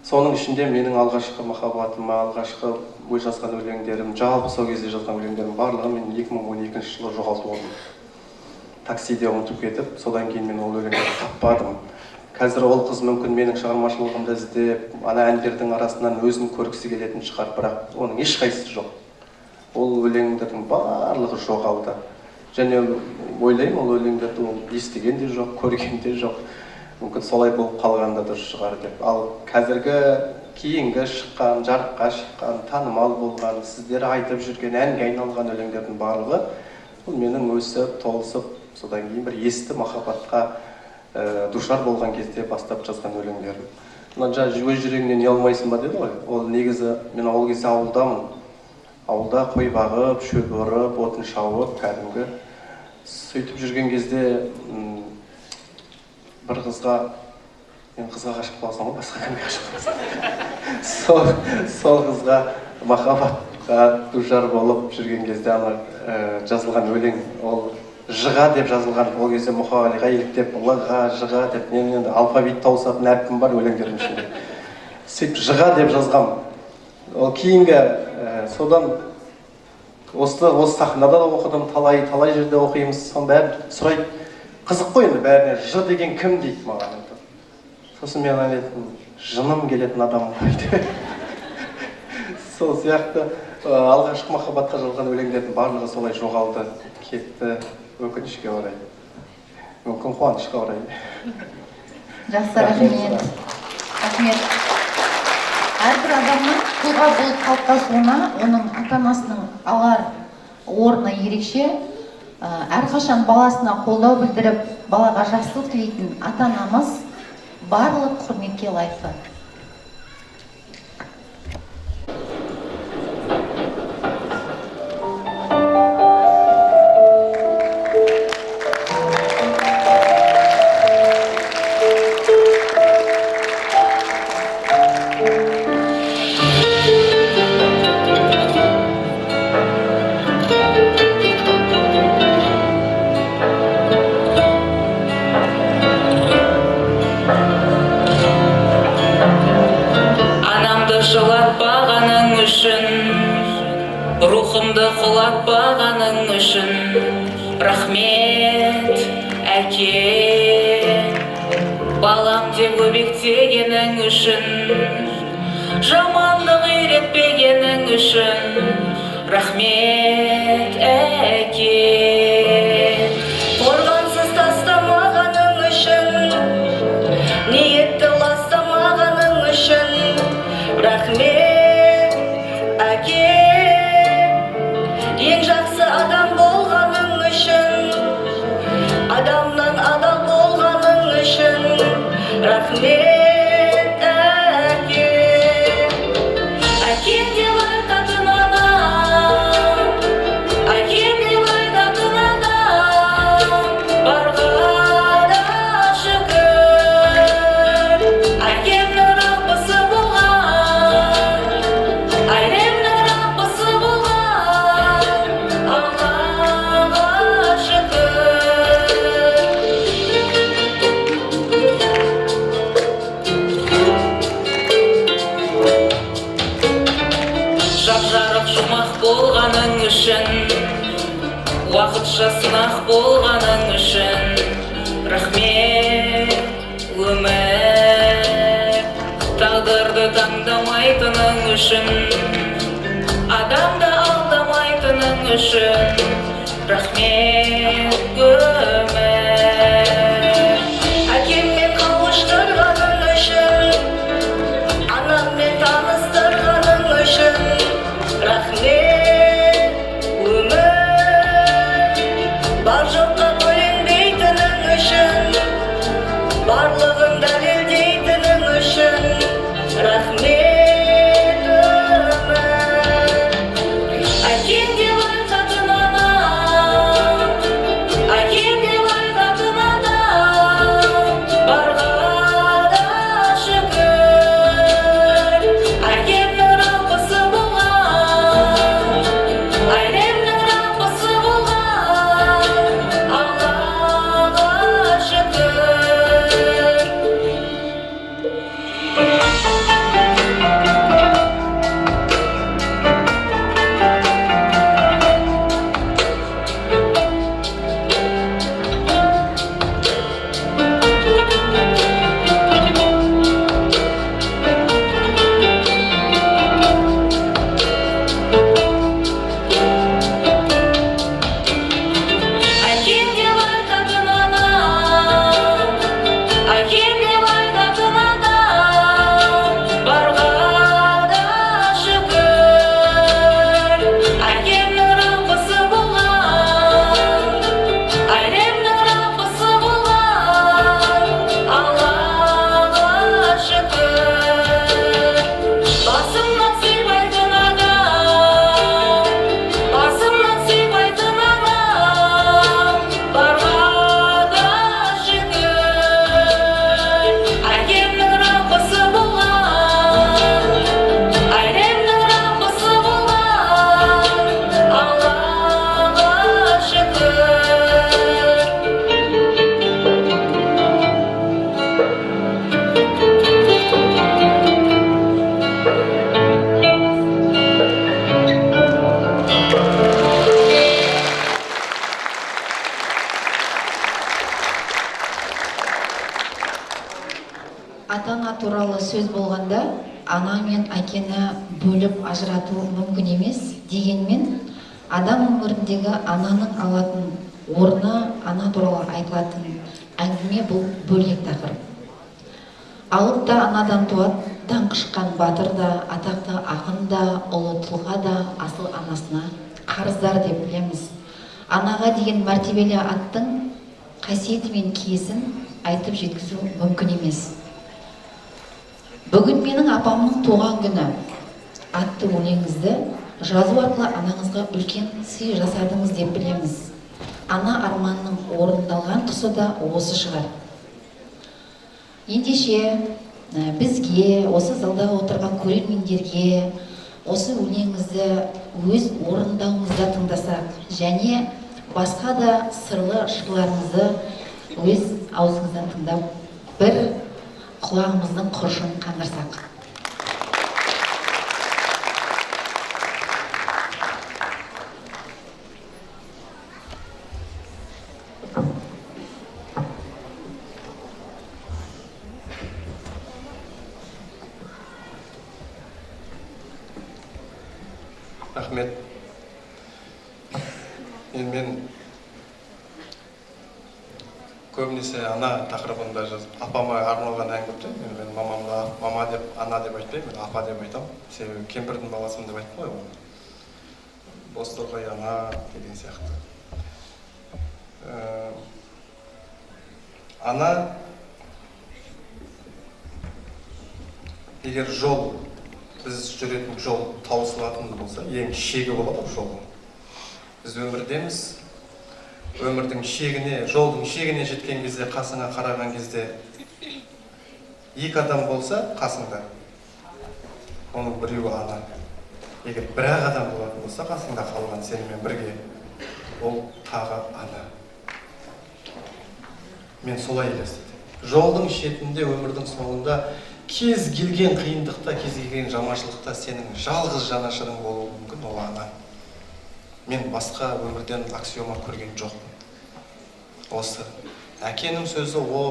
соның ішінде менің алғашқы махаббатым, алғашқы ой жазған өлеңдерім, жалпы сол кезде жазған өлеңдерім барлығы мен 2012 жылы жоғалтып алдым. Таксиде ұмытып кетіп, содан кейін мен ол өлеңдерді таппадым. Қазір ол қыз мүмкін менің шығармашылығымды іздеп, ана әндердің арасынан өзін көргісі келетін шығар, бірақ оның ешқайсысы жоқ. Ол өлеңдердің барлығы жоғалды. Және ойлаймын, ол өлеңдерді ол естіген де жоқ, көрген де жоқ. Мүмкін солай болып қалғанда дұрыс шығар деп. Ал қазіргі кейінгі шыққан, жарыққа шыққан, танымал болған, сіздер айтып жүрген, әнге айналған өлеңдердің барлығы бұл менің өсіп, толысып, содан кейін бір есті махаббатқа душар болған кезде бастап жазған өлеңдерім. Мына өз жүрегіңнен ұялмайсың ба деді ғой. Ол негізі мен ол кезде ауылдамын. Ауылда қой бағып, шөп орып, отын шауып, кәдімгі. Сөйтіп жүрген кезде бір қызға, мен қызға ғашық болсам ғой, басқа кімге ғашық болсам. Сол қызға махаббатқа душар болып жүрген кезде ана жазылған өлең, ол жыға деп жазылған. Ол кезде Мұқағалиға еліктеп, лыға, жыға деп, мен енді алфавит тауысатын әрпім бар өлеңдердің ішінде. Сөйтіп жыға деп жазғам. Ол кейінгі содан осы сахнада да оқыдым, талай жерде оқимыз. Соның бәрін сұрайды, қызық қой енді бәріне, жы деген кім дейді маған. Сосын мен айтам, жыным келетін адам ғой. Сол сияқты алғашқы махаббатқа жазылған өлеңдердің барлығы солай жоғалды, кетті, өкінішке орай. Мүмкін қуанышқа орай. Жақсы, рахмет. Рахмет. Әрбір адамның тұлға болып қалыптасуына оның ата-анасының алар орны ерекше. Әрқашан баласына қолдау білдіріп, балаға жақсылық тілейтін ата-анамыз барлық құрметке лайықты. Рухымды құлатпағаның үшін рахмет, әке. Балам деп өбектегенің үшін, жамандық үйретпегенің үшін рахмет, әке. Қорғансыз тастамағаның үшін, ниетті ластамағаның үшін рахмет, әке. Ең жақсы адам болғаның үшін, адамнан адал болғаның үшін рахмет, әке. Әкем деп айтатын анам, әкем деп айтатын адам, барға да шүкір. Әкемнің раббысы болған, әйнемнің раббысы болған, Аллаға шүкір. Жап-жарық жұмақ болғаның үшін, уақытша сынақ болғаның үшін рахмет, өмір. Тағдырды таңдамайтының үшін, адамды алдамайтының үшін рахмет, өмір. Әкеммен қауыштырғаның үшін, анаммен таныстырғаның үшін рахмет, өмір. Бар жоққа бөленбейтінің үшін, барлығын дәлелдейтінің үшін рахмет, өмір. Әкем деп айтатын анам, ана мен әкені бөліп ажырату мүмкін емес, дегенмен адам өміріндегі ананың алатын орны, ана туралы айтылатын әңгіме бұл бөлек тақырып. Алып та анадан туады, даңқы шыққан батыр да, атақты ақын да, ұлы тұлға да асыл анасына қарыздар деп білеміз. Анаға деген мәртебелі аттың қасиеті мен киесін айтып жеткізу мүмкін емес. Бүгін менің апамның туған күні атты өлеңіңізді жазу арқылы анаңызға үлкен сый жасадыңыз деп білеміз. Ана арманның орындалған тұсы да осы шығар. Ендеше бізге, осы залда отырған көрермендерге осы өлеңіңізді өз орындауыңызда тыңдасақ, және басқа да сырлы жырларыңызды өз аузыңыздан тыңдап, бір құлағымыздың құршын қандырсақ. Рахмет. Мен көбінесе ана тақырыбында жазып, апама арналған әңгіме. Мен мамамда мама деп, ана деп айтпаймын, мен апа деп айтам. Себебі кемпірдің баласымын деп айтпай ғой. Бозторғай ана деген сияқты. Ана егер жол, біз жүретін жол таусылатын болса, ең шегі болады жол. Біз өмірдеміз, өмірдің шегіне, жолдың шегіне жеткен кезде, қасыңа қараған кезде, екі адам болса қасыңда, оның біреуі ана. Егер бір-ақ адам болатын болса, қасыңда қалған сенімен бірге, ол тағы ана. Мен солай елестетемін. Жолдың шетінде, өмірдің соңында кез келген қиындықта, кез келген жаманшылықта сенің жалғыз жанашырың болуы мүмкін, ол ана. Мен басқа өмірден аксиома көрген жоқпын. Осы әкенің сөзі о,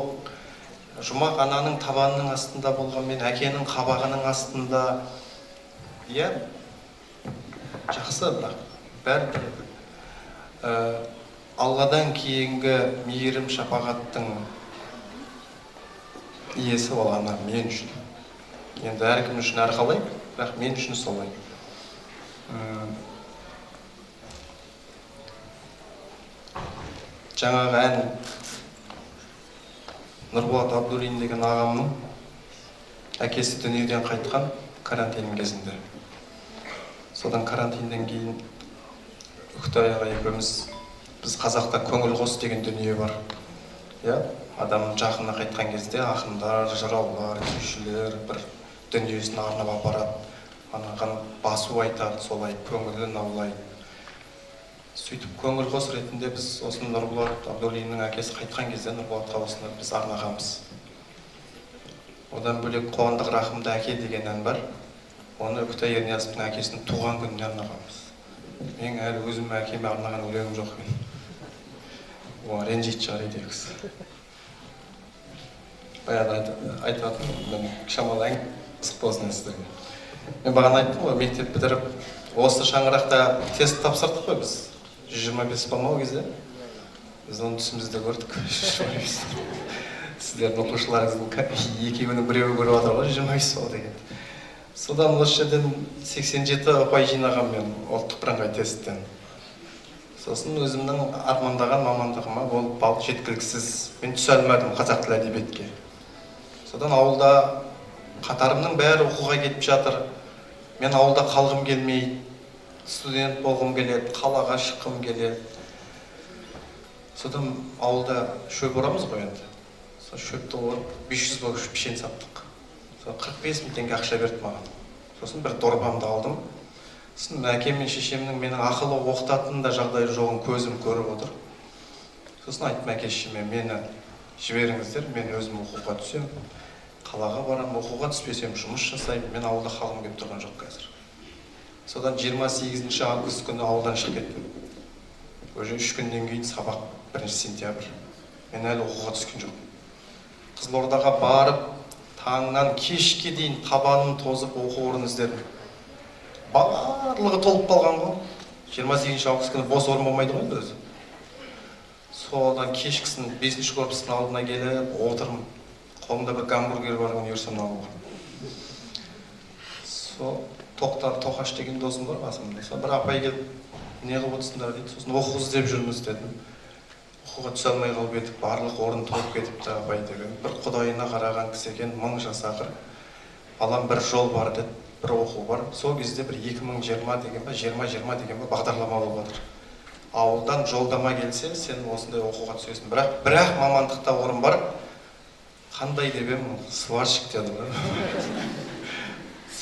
жұмақ ананың табанының астында болғанмен, әкенің қабағының астында, иә, жақсы, бірақ бәрібір Алладан кейінгі мейірім шапағаттың иесі ол ана мен үшін. Енді әркім үшін әрқалай, бірақ мен үшін солай. Жаңағы ән Нұрболат Абдуллин деген ағамның әкесі дүниеден қайтқан карантин кезінде. Содан карантиннен кейін Үктай аға екеуміз, біз қазақта көңіл қос деген дүние бар. Адам жақынына қайтқан кезде ақындар, жыраулар, күйшілер бір дүниесін арнап апарады, анаған басу айтады, солай көңілін аулайды. Сөйтіп көңіл қос ретінде біз осыны Нұрболат Абдуллиннің әкесі қайтқан кезде Нұрболатқа осыны біз арнағанбыз. Одан бөлек Қуандық Рахымды әке деген ән бар. Оны Үктай Ерниязовтың әкесінің туған күніне арнағанбыз. Мен әлі өзім әкеме арнаған өлеңім жоқ екен. Оған ренжитін шығар еді кісі. Баяғыда айтатын, мен шамалы әң қызық болсын сіздерге. Мен бағана айттым ғой, мектеп бітіріп, осы шаңырақта тест тапсырдық қой біз. 125 болмау кезде. Біз оны түсімізде көрдік. Сіздердің оқушыларыңыздың екеуінің біреуі көріп отыр ғой, 125 бол деген. Содан осы жерден 87 ұпай жинаған мен ұлттық бірыңғай тесттен. Сосын өзімнің армандаған мамандығыма ол бал жеткіліксіз. Мен түсе алмадым қазақ тілі әдебиетке. Содан ауылда қатарымның бәрі оқуға кетіп жатыр. Мен ауылда қалғым келмейді. Студент болғым келеді, қалаға шыққым келеді. Содан ауылда шөп орамыз ғой енді. Сол шөпті орып 500 болып пішен саттық. 45 мың теңге ақша берді маған. Сосын бір дорбамды алдым. Сосын әкем мен шешемнің менің ақылы оқытатын да жағдайы жоғын көзім көріп отыр. Сосын айттым әке-шешеме, мені жіберіңіздер, мен өзім оқуға түсем. Қалаға барам, оқуға түспесем жұмыс жасаймын. Мен ауылда қалғым келіп тұрған жоқ қазір. Содан 28 август күні ауылдан шығып кеттім. Уже 3 күннен кейін сабақ 1 сентябрь. Мен әлі оқуға түскен жоқпын. Қызылордаға барып, таңнан кешке дейін табаным тозып оқу орнын іздедім. Барлығы толып қалған ғой. 28 август күні бос орын болмайды ғой өзі. Содан кешкісін 5-ші корпустың алдына келіп отырмын. Қолымда бір гамбургер бар, оны ерсем алуға. Тоқаш деген досым бар қасымда. Бір апай келіп, не қылып отырсыңдар дейді. Сосын оқу іздеп жүрміз дедім. Оқуға түсе алмай қалып едік, барлық орын толып кетіпті апай деген. Бір құдайына қараған кісі екен, 1000 жас ақыр. Балам бір жол бар деді, бір оқу бар. Сол кезде бір 2020 деген ба, 2020 деген ба бағдарлама болып жатыр. Ауылдан жолдама келсе, сен осындай оқуға түсесің. Бірақ мамандықта орын бар. Қандай деп едім, сварщик деді.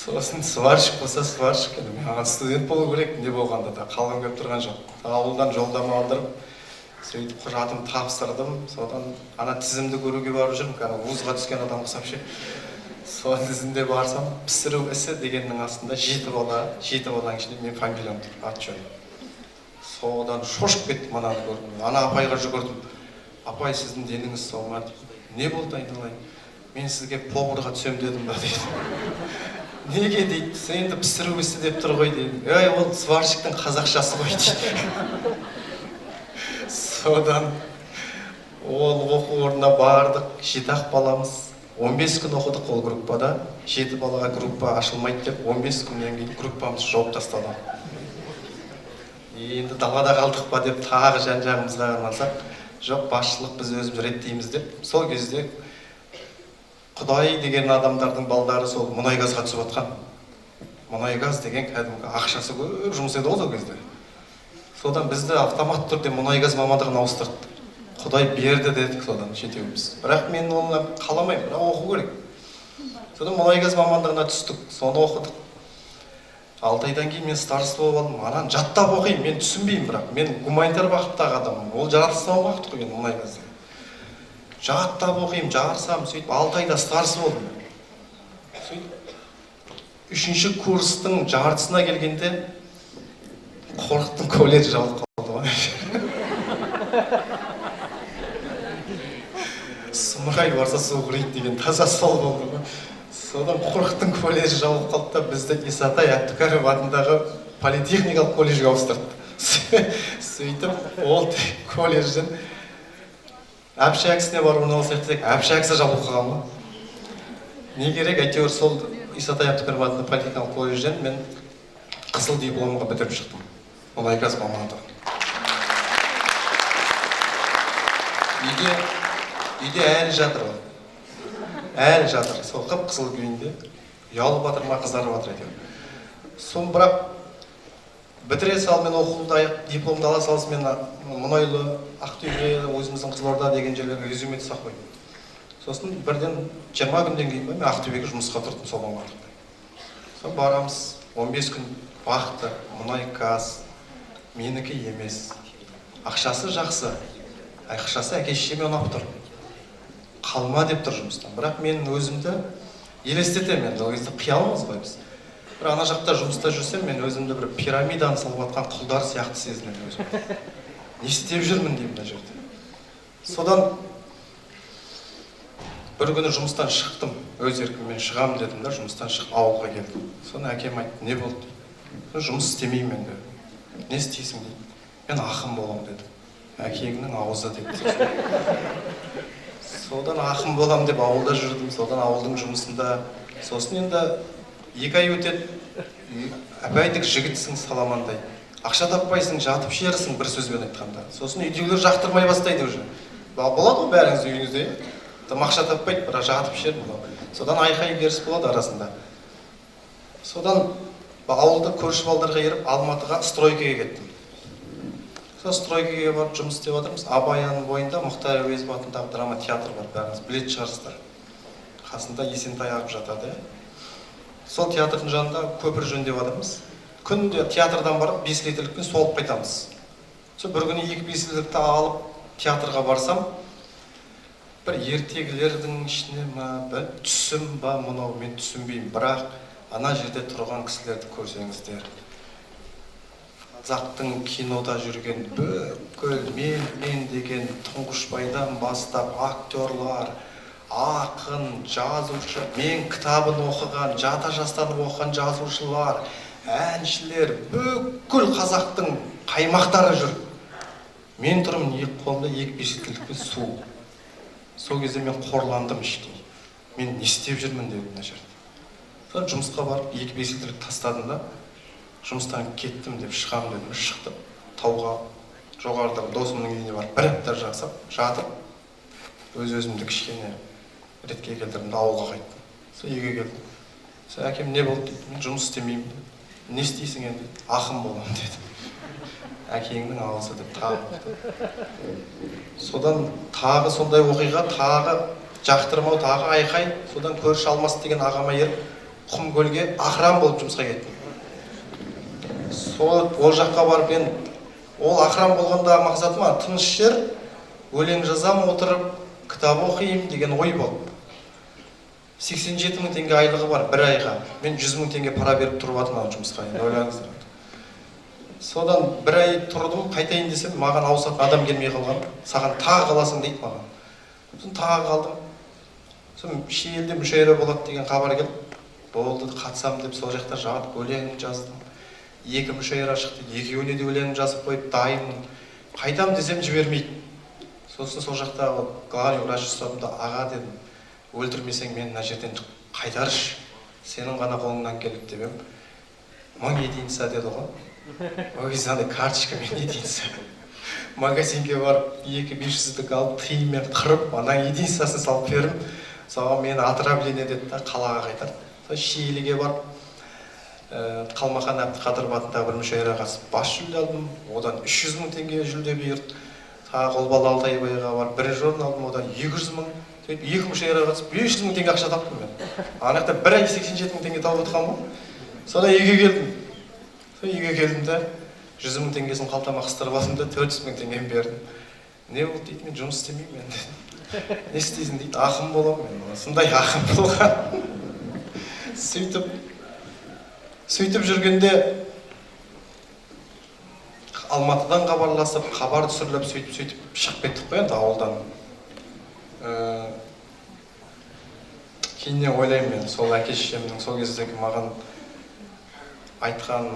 Сосын сварщик болса сварщик деді. Маған студент болу керек, не болғанда да қалған көп тұрған жоқ. Ауылдан жолдама алдырып, сөйтіп құжатым тапсырдым. Содан ана тізімді көруге барып жүрмін. Вузға түскен адам құсап ше. Сол тізімде барсам, пісіру ісі дегеннің астында 7 баланың ішінде мен фамилиям тұр, ат жөнім. Содан шошып кеттім, ананы көрдім. Ана апайға жүгірдім. Апай, сіздің деніңіз сау ма? Не болды айналайын? Мен сізге поварға түсем дедім ба дейді. Неге дейді? Сен енді пісіру ісі деп тұр ғой дейді. Ол сварщиктің қазақшасы ғой дейді. Содан ол оқу орнына бардық, 7 баламыз. 15 күн оқыдық ол группада. 7 балаға группа ашылмайды деп 15 күннен кейін группамыз жауып тастады. Енді далада қалдық па деп тағы жан-жағымызға қармансақ, жоқ, басшылық біз өзіміз реттейміз деп. Сол кезде Құдай деген адамдардың балдары сол мұнайгазға түсіп отқан. Мұнайгаз деген кәдімгі ақшасы көп жұмыс еді ол кезде. Содан бізді автомат түрде мұнайгаз мамандығына ауыстырды. Құдай берді дедік содан жетеуміз. Бірақ мен оны қаламаймын, бірақ оқу керек. Содан мұнайгаз мамандығына түстік, соны оқыдық. 6 айдан кейін мен староста болып алдым. Анан жаттап оқимын, мен түсінбеймін, бірақ мен гуманитар бағыттағы адаммын. Ол жаратылыстану бағыты ғой мұнайгаз. Жаттап оқимын, жарысам, сөйтіп 6 айда староста болдым. Сөйтіп 3-ші курстың жартысына келгенде Қорықтың колледжі жабылып қалды ғой. Сұмырай барса су құриды деген таза сол болды ғой. Содан Қорықтың колледжі жабылып қалды да бізді Исатай Әбдікәрім атындағы политехникалық колледжге ауыстырды. Сөйтіп ол колледжден әбшәкісіне барып орналасайық, әбшәкісі жабылып қалған ғой. Не керек, әйтеуір сол Исатай Әбдікәрім атындағы политехникалық колледжден мен қызыл дипломға бітіріп шықтым. Мұнайгаз мамандығы. Үйде әлі жатыр ғой. Әлі жатыр. Сол қып-қызыл күйінде. Ұялып батыр ма, қызарып батыр әйтеуір. Соң бірақ бітіре сал, мен оқуды дипломды ала салыс, мен Мұнайлы, Ақтөбе, өзіміздің Қызылорда деген жерлерге резюме түсақ қойдым. Сосын бірден 20 күнден кейін мен Ақтөбеге жұмысқа тұрдым сол мамандықта. Соң барамыз, 15 күн бақты, мұнай-газ, менікі емес. Ақшасы жақсы, ақшасы әке-шешеме ұнап тұр. Қалма деп тұр жұмыстан. Бірақ мен өзімді елестетемін, ол кезде қиялымыз ғой біз. Бір ана жақта жұмыста жүрсем, мен өзімді бір пирамиданы салып атқан құлдар сияқты сезінемін өзім. Не істеп жүрмін деймін мына жерде. Содан бір күні жұмыстан шықтым, өз еркіммен шығамын дедім да, жұмыстан шығып ауылға келдім. Соны әкем айтты, не болды дейді. Жұмыс істемеймін мен деді. Не істейсің дейді. Мен ақын боламын дедім. Әкеңнің аузы деді. Содан ақын болам деп ауылда жүрдім, содан ауылдың жұмысында. Сосын енді 2 ай өтеді, әпәйдік жігітсің саламандай. Ақша таппайсың, жатып шерісің, бір сөзбен айтқанда. Сосын үйдегілер жақтырмай бастайды уже. Болады ғой бәріңіз үйіңізде. Ақша таппайды, бірақ жатып шер болады. Содан айқай беріс болады арасында. Содан ауылда көрші балдарға еріп Алматыға стройкаға кеттім. Сол стройкаға барып жұмыс істеп отырмыз. Абайаның бойында Мұхтар Әуезов атындағы драма театр бар, бәріңіз білетін шығарсыздар. Қасында Есентай ағып жатады. Сол театрдың жанында көпір жөндеп отырмыз. Күнде театрдан барып 5 литрлікпен солып қайтамыз. Сол бір күні 2 5 литрлікті алып театрға барсам, бір ертегілердің ішіне ма, бір түсім ба, мұнау мен түсінбеймін. Бірақ ана жерде тұрған кісілерді көрсеңіздер, қазақтың кинода жүрген бүкіл мен деген Тұңғышбайдан бастап актерлар, ақын, жазушы, мен кітабын оқыған, жата жастан оқыған жазушылар, әншілер, бүкіл қазақтың қаймақтары жүр. Мен тұрмын екі қолымда екі бесіктілікпен су. Сол кезде мен қорландым іштей. Мен не істеп жүрмін дедім мына жерде. Содан жұмысқа барып екі бесіктілік тастадым да, жұмыстан кеттім деп шығамын дедім. Шықтым тауға, жоғарыда досымның үйіне барып бір апта жатып, өз-өзімді кішкене ретке келтірдім де ауылға қайттым. Сол үйге келдім. Сол әкем не болды дейді, мен жұмыс істемеймін деді. Не істейсің енді? Ақын боламын деді. Әкеңнің алысы деп тағы. Содан тағы сондай оқиға, тағы жақтырмау, тағы айқай, содан көрші Алмас деген ағама еріп, Құмкөлге охран болып жұмысқа кеттім. Ол жаққа барып мен, ол охран болғанда мақсатым тыныш жер, өлең жазам отырып, кітап оқимын деген ой болды. 87 мың теңге айлығы бар бір айға. Мен 100 мың теңге пара беріп тұрып атым жұмысқа. Ойлаңыздар. Содан бір ай тұрдым, қайтайын десем, маған ауысатын адам келмей қалған. Саған тағы қаласың дейді маған. Сосын тағы қалдым. Сосын шиелде мүшәйра болады деген хабар келді. Болды, қатысам деп сол жақта жатып өлең жаздым. 2 мүшәйра шықты, 2-өне де өлең жазып қойып дайынмын. Қайтам десем жібермейді. Сосын сол жақта главный врач ұстадым да, аға дедім, өлтірмесең мен мына жерден қайтаршы. Сенің ғана қолыңнан келіп деп ем. 1000 единица деді ғой. Ол кезде андай карточкамен единица. Магазинге барып 2-500-дік алып, тиынмен қырып, ана единицасын салып бердім. Соған мені отравление деді да, қалаға қайтарды. Шиеліге барып, Қалмақан Әбдіқадыров атындағы бір мүшәйраға қатысып бас жүлде алдым. Одан 300 мың теңге жүлде бұйырды. Тағы Қолбалы Алтайбайға барып 1 орын алдым, одан 200 мың. 2 мүшәйраға қатысып 500 мың теңге ақша таптым мен. Анақта бір ай 87 мың теңге тауып отқан ғой. Содан үйге келдім. Үйге келдім де 100 мың теңгесін қалтама қыстырып алдым да 400 мың теңгені бердім. Не болды дейді, мен жұмыс істемеймін енді. Не істейсің дейді, ақын боламын мен. Сондай ақын болған. Сөйтіп жүргенде Алматыдан хабарласып, хабар түсіріліп, сөйтіп шығып кеттік қой енді ауылдан. Кейіннен ойлаймын мен, сол әке-шешемнің сол кездегі маған айтқан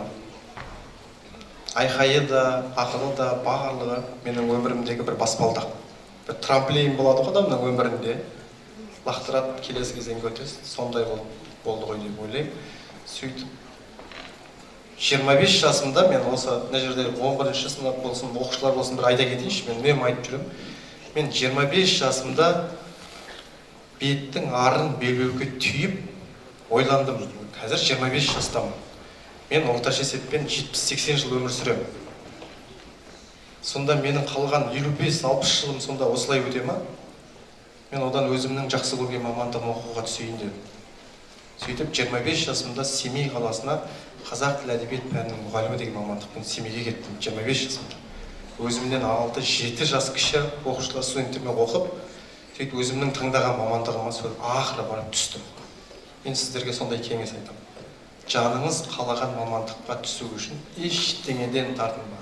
айқайы да, ақылы да, барлығы менің өмірімдегі бір баспалдақ. Бір трамплин болады ғой адамның өмірінде. Лақтырады, келесі кезең көтереді, сондай болды ғой деп ойлаймын. Сөйтіп 25 жасымда мен осы мына жерде 11-ші сынып болсын, оқушылар болсын бір айта кетейінші, мен айтып жүрем. Мен 25 жасымда беттің арын белбеуге түйіп ойландым. Қазір 25 жастамын. Мен орташа есеппен 70-80 жыл өмір сүрем. Сонда менің қалған 55-60 жылым сонда осылай өте ма? Мен одан өзімнің жақсы көрген мамандығын оқуға түсейін дедім. Сөйтіп 25 жасымда Семей қаласына қазақ тіл әдебиет пәнінің мұғалімі деген мамандықпен Семейге кеттім 25 жасымда. Өзімнен 6-7 жас кіші оқушылар студенттермен оқып, сөйтіп өзімнің таңдаған мамандығыма ақыры барып түстім. Мен сіздерге сондай кеңес айтамын. Жаныңыз қалаған мамандыққа түсу үшін ештеңеден тартынба.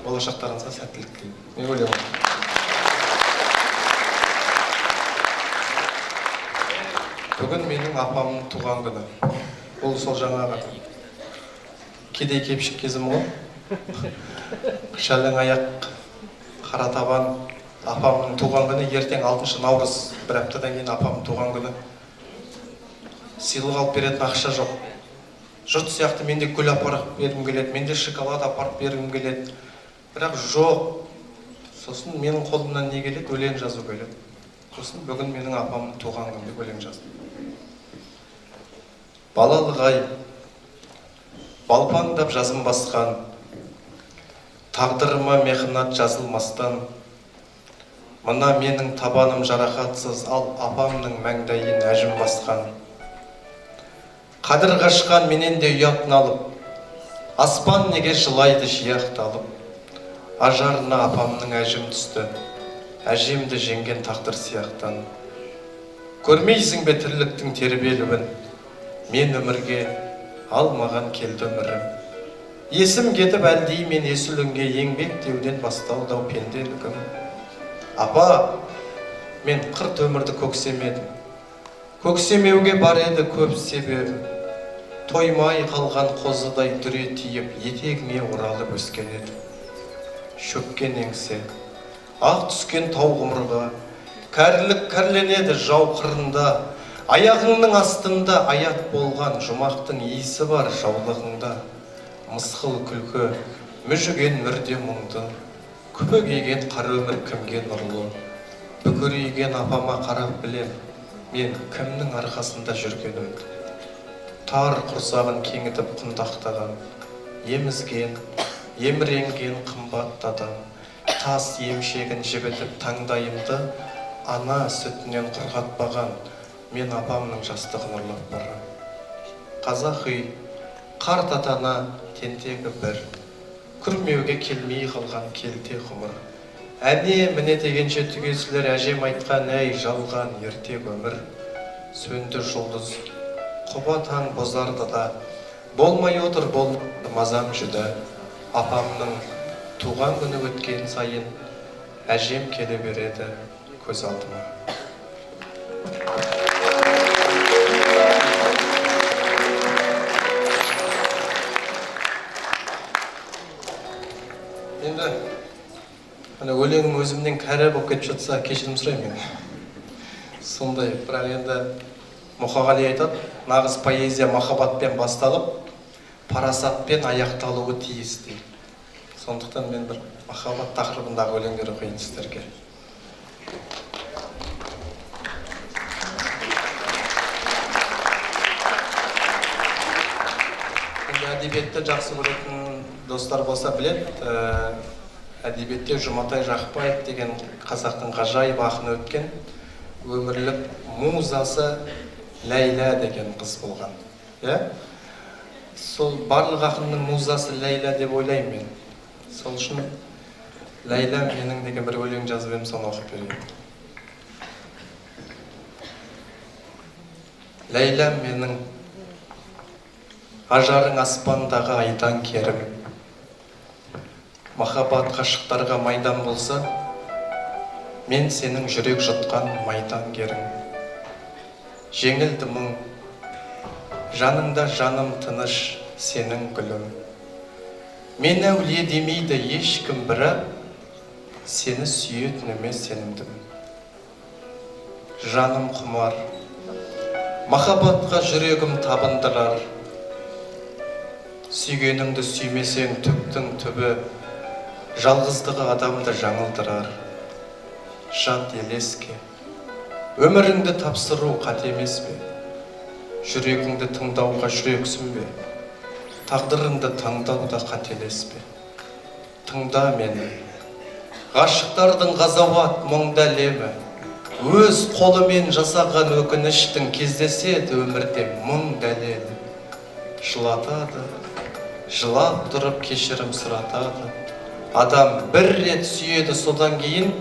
Болашақтарыңызға сәттілік тілеймін. Мен ойлаймын. Бүгін менің апамның туған күні. Ол сол жаңағы кедей кепшік кезім ғой. Шәлің аяқ, қара табан. Апамның туған күні ертең 6 наурыз, бір аптадан кейін апамның туған күні. Сыйлық алып беретін ақша жоқ. Жұрт сияқты менде гүл апарып бергім келеді, менде шоколад апарып бергім келеді. Бірақ жоқ. Сосын менің қолымнан не келеді? Өлең жазу келеді. Сосын бүгін менің апамның туған күні деп өлең жаздым. Балалық ай, балпаңдап жазым басқан, тағдырыма мехнат жазылмастан, мына менің табаным жарақатсыз, ал апамның маңдайын әжім басқан. Қадір қашқан менен де ұятын алып, аспан неге жылайды жияқталып, ажарына апамның әжім түсті, әжемді жеңген тағдыр сияқтан. Көрмейсің бе тірліктің тербелуін, мен өмірге алмаған келді өмірім. Есім кетіп әлдей мен есілінге еңбек деуден басталдау пенделігім. Апа, Мен қырт өмірді көксемедім. Көксемеуге бар еді көп себебі. Тоймай қалған қозыдай дүре тиіп, етегіме оралып өскен еді. Шөккен еңсе, ақ түскен тау ғұмырға, кәрілік кәрленеді жау қырында, аяғыңның астында аят болған жұмақтың иісі бар жаулығыңда. Мысқыл күлкі, мүжіген мүрде мұңды, көбейген қара өмір кімге нұрлы. Бүкірейген апама қарап білем, мен кімнің арқасында жүргенімді. Тар құрсағын кеңітіп құндақтаған, емізген, еміренген қымбат адам, тас емшегін жібітіп таңдайымды, ана сүтінен құрғатпаған, мен апамның жастығын ұрлап барам. Қазақ үй, қарт атана, тентегі бір, күрмеуге келмей қалған келте ғұмыр. Әне міне дегенше түгесілер әжем айтқан әй жалған ертек өмір. Сөнді жұлдыз, құба таң бозарды да, болмай отыр болмайды мазам жүді. Апамның туған күні өткен сайын әжем келе береді көз алдыма. Енді өлеңім өзімнен кәрі болып кетіп жатса кешірім сұраймын. Сондай, бірақ енді Мұқағали айтады, нағыз поэзия махаббатпен басталып, парасатпен аяқталуы тиіс дейді. Сондықтан мен бір махаббат тақырыбындағы өлеңдер оқиын сіздерге. Әдебиетті жақсы көретін достар болса біледі, әдебиетте Жұматай Жақпаев деген қазақтың ғажайып ақыны өткен, өмірлік музасы Ләйла деген қыз болған. Сол барлық ақынның музасы Ләйла деп ойлаймын мен. Сол үшін Ләйла менің деген бір өлең жазып едім, соны оқып берейін. Ләйла менің ажарың аспандағы айдан керім. Махаббат қашықтарға майдан болса, мен сенің жүрек жұтқан майдан керің. Жеңілді мұң, жаныңда жаным тыныш сенің гүлім. Мен әулие демейді ешкім, бірақ сені сүйетініме сенімдім. Жаным құмар, махаббатқа жүрегім табындырар. Сүйгеніңді сүймесең түптің түбі, жалғыздығы адамды жаңылдырар. Жат елеске, өміріңді тапсыру қат емес пе? Жүрегіңді тыңдауға жүрексің бе? Тағдырыңды таңдауда қателес пе? Тыңда мені, ғашықтардың ғазауат мұңда лемі, өз қолымен жасаған өкініштің кездеседі өмірде мұң дәлелі. Жылатады, жылап тұрып кешірім сұратады. Адам бір рет сүйеді, содан кейін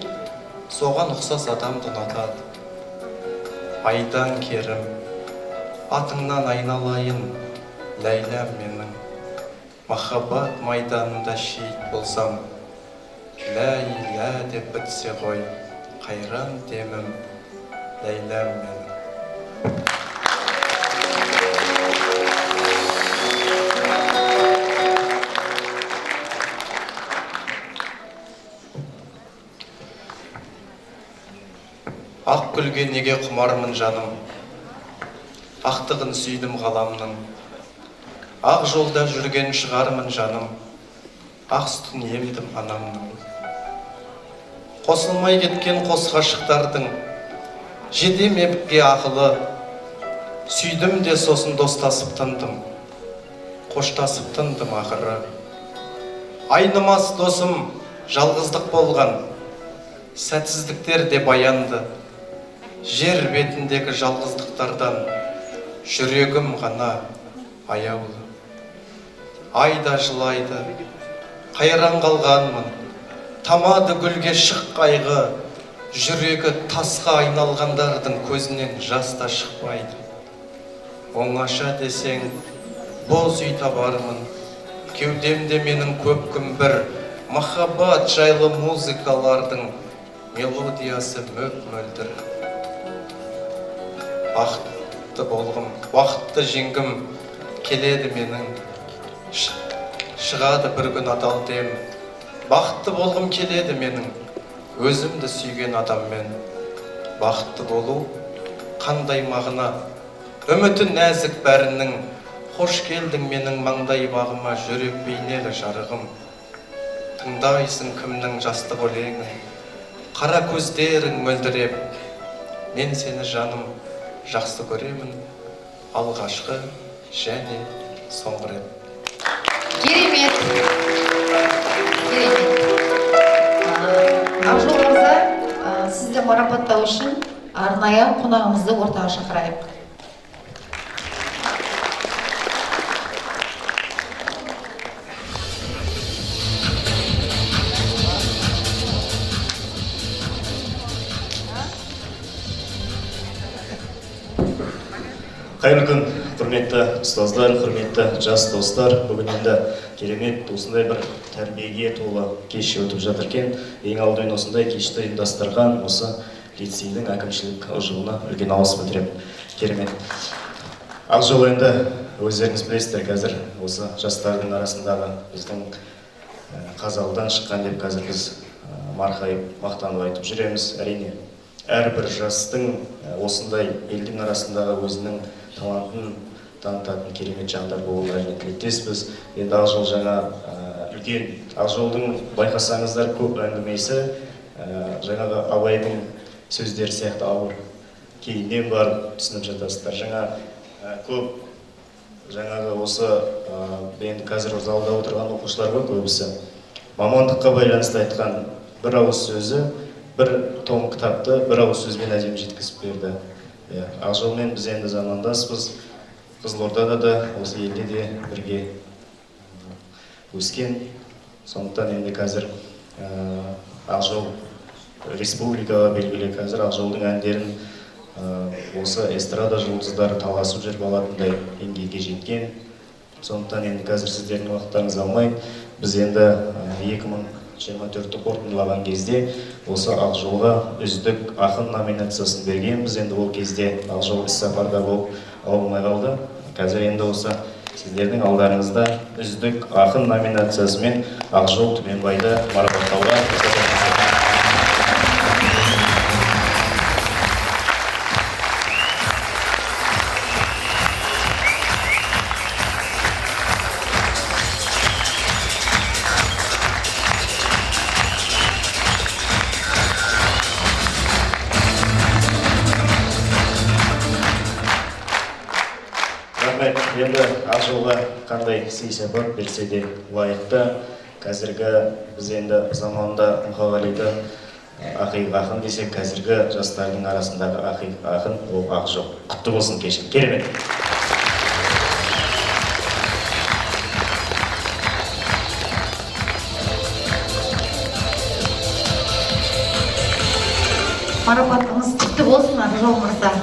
соған ұқсас адамды ұнатады. Айдан керім, атыңнан айналайын, Ләйләм менің. Махаббат майданында шейіт болсам, Ләйлә деп бітсе ғой, қайран демім, Ләйләм менің. Ақ гүлге неге құмармын жаным, ақтығын сүйдім ғаламның. Ақ жолда жүрген шығармын жаным, ақ сүтін емдім анамның. Қосылмай кеткен қос ғашықтардың, жетем епке ақылы, сүйдім де сосын достасып тындым, қоштасып тындым ақыры. Айнымас досым жалғыздық болған, сәтсіздіктер де баянды. Жер бетіндегі жалғыздықтардан жүрегім ғана аяулы. Айда жылайды, қайран қалғанмын, тамады гүлге шық қайғы, жүрегі тасқа айналғандардың көзінен жас та шықпайды. Оңаша десең, боз үй табармын, кеудемде менің көп күмбір, махаббат жайлы музыкалардың мелодиясы мөп-мөлдір. Бақытты болғым, уақытты жеңгім келеді менің. Шығады бір күн адал дем. Бақытты болғым келеді менің, өзімді сүйген адаммен. Бақытты болу қандай мағына, үміті нәзік бәрінің. Қош келдің менің маңдай бағыма, жүрек бейнелі жарығым. Тыңдайсың кімнің жастық өлеңін, қара көздерің мөлдіреп. Мен сені жаным жақсы көремін, алғашқы және соңғы рет. Керемет. Ақжол мырза, сізді марапаттау үшін арнайы қонағымызды ортаға шақырайық. Қайырлы күн, құрметті ұстаздар, құрметті жас достар. Бүгін енді керемет осындай бір тәрбиеге толы кеш өтіп жатыр екен. Ең алдымен осындай кешті ұйымдастырған осы лицейдің әкімшілік ұжымына үлкен алғыс білдіремін. Керемет. Ақжол енді өздеріңіз білесіздер, қазір осы жастардың арасындағы біздің Қазалыдан шыққан деп қазір біз марқайып, мақтанып айтып жүреміз. Әрине, әрбір жастың осындай елдің арасындағы өзінің талантын танытатын керемет жандар болуына тілектеспіз. Енді Ақжол жаңа үлкен, Ақжолдың байқасаңыздар көп әңгімесі жаңағы Абайдың сөздері сияқты ауыр, кейіннен барып түсініп жатасыздар. Жаңа көп жаңағы осы енді қазір залда отырған оқушылар ғой көбісі мамандыққа байланысты айтқан бір ауыз сөзі, бір том кітапты бір ауыз сөзбен әдемі жеткізіп берді. Ақжолмен біз енді замандаспыз, Қызылордада да, осы елде де бірге өскен. Сондықтан енді қазір Ақжол республикаға белгілі, қазір Ақжолдың әндерін осы эстрада жұлдыздары таласып жүріп алатындай деңгейге жеткен. Сондықтан енді қазір сіздердің уақыттарыңызды алмай, біз енді 2024-ті қорытындылаған кезде осы Ақжолға үздік ақын номинациясын бергенбіз. Енді ол кезде Ақжол іссапарда болып алмай қалды. Қазір енді осы сіздердің алдарыңызда үздік ақын номинациясымен Ақжол Түменбайды марапаттауға енді Ақжолға қандай сый-сапат берсе де лайықты. Қазіргі біз енді заманда Мұқағалиды ақиық ақын десек, қазіргі жастардың арасындағы ақиық ақын ол Ақжол. Құтты болсын кеші. Керемет. Марапатыңыз құтты болсын, Ақжол мырза.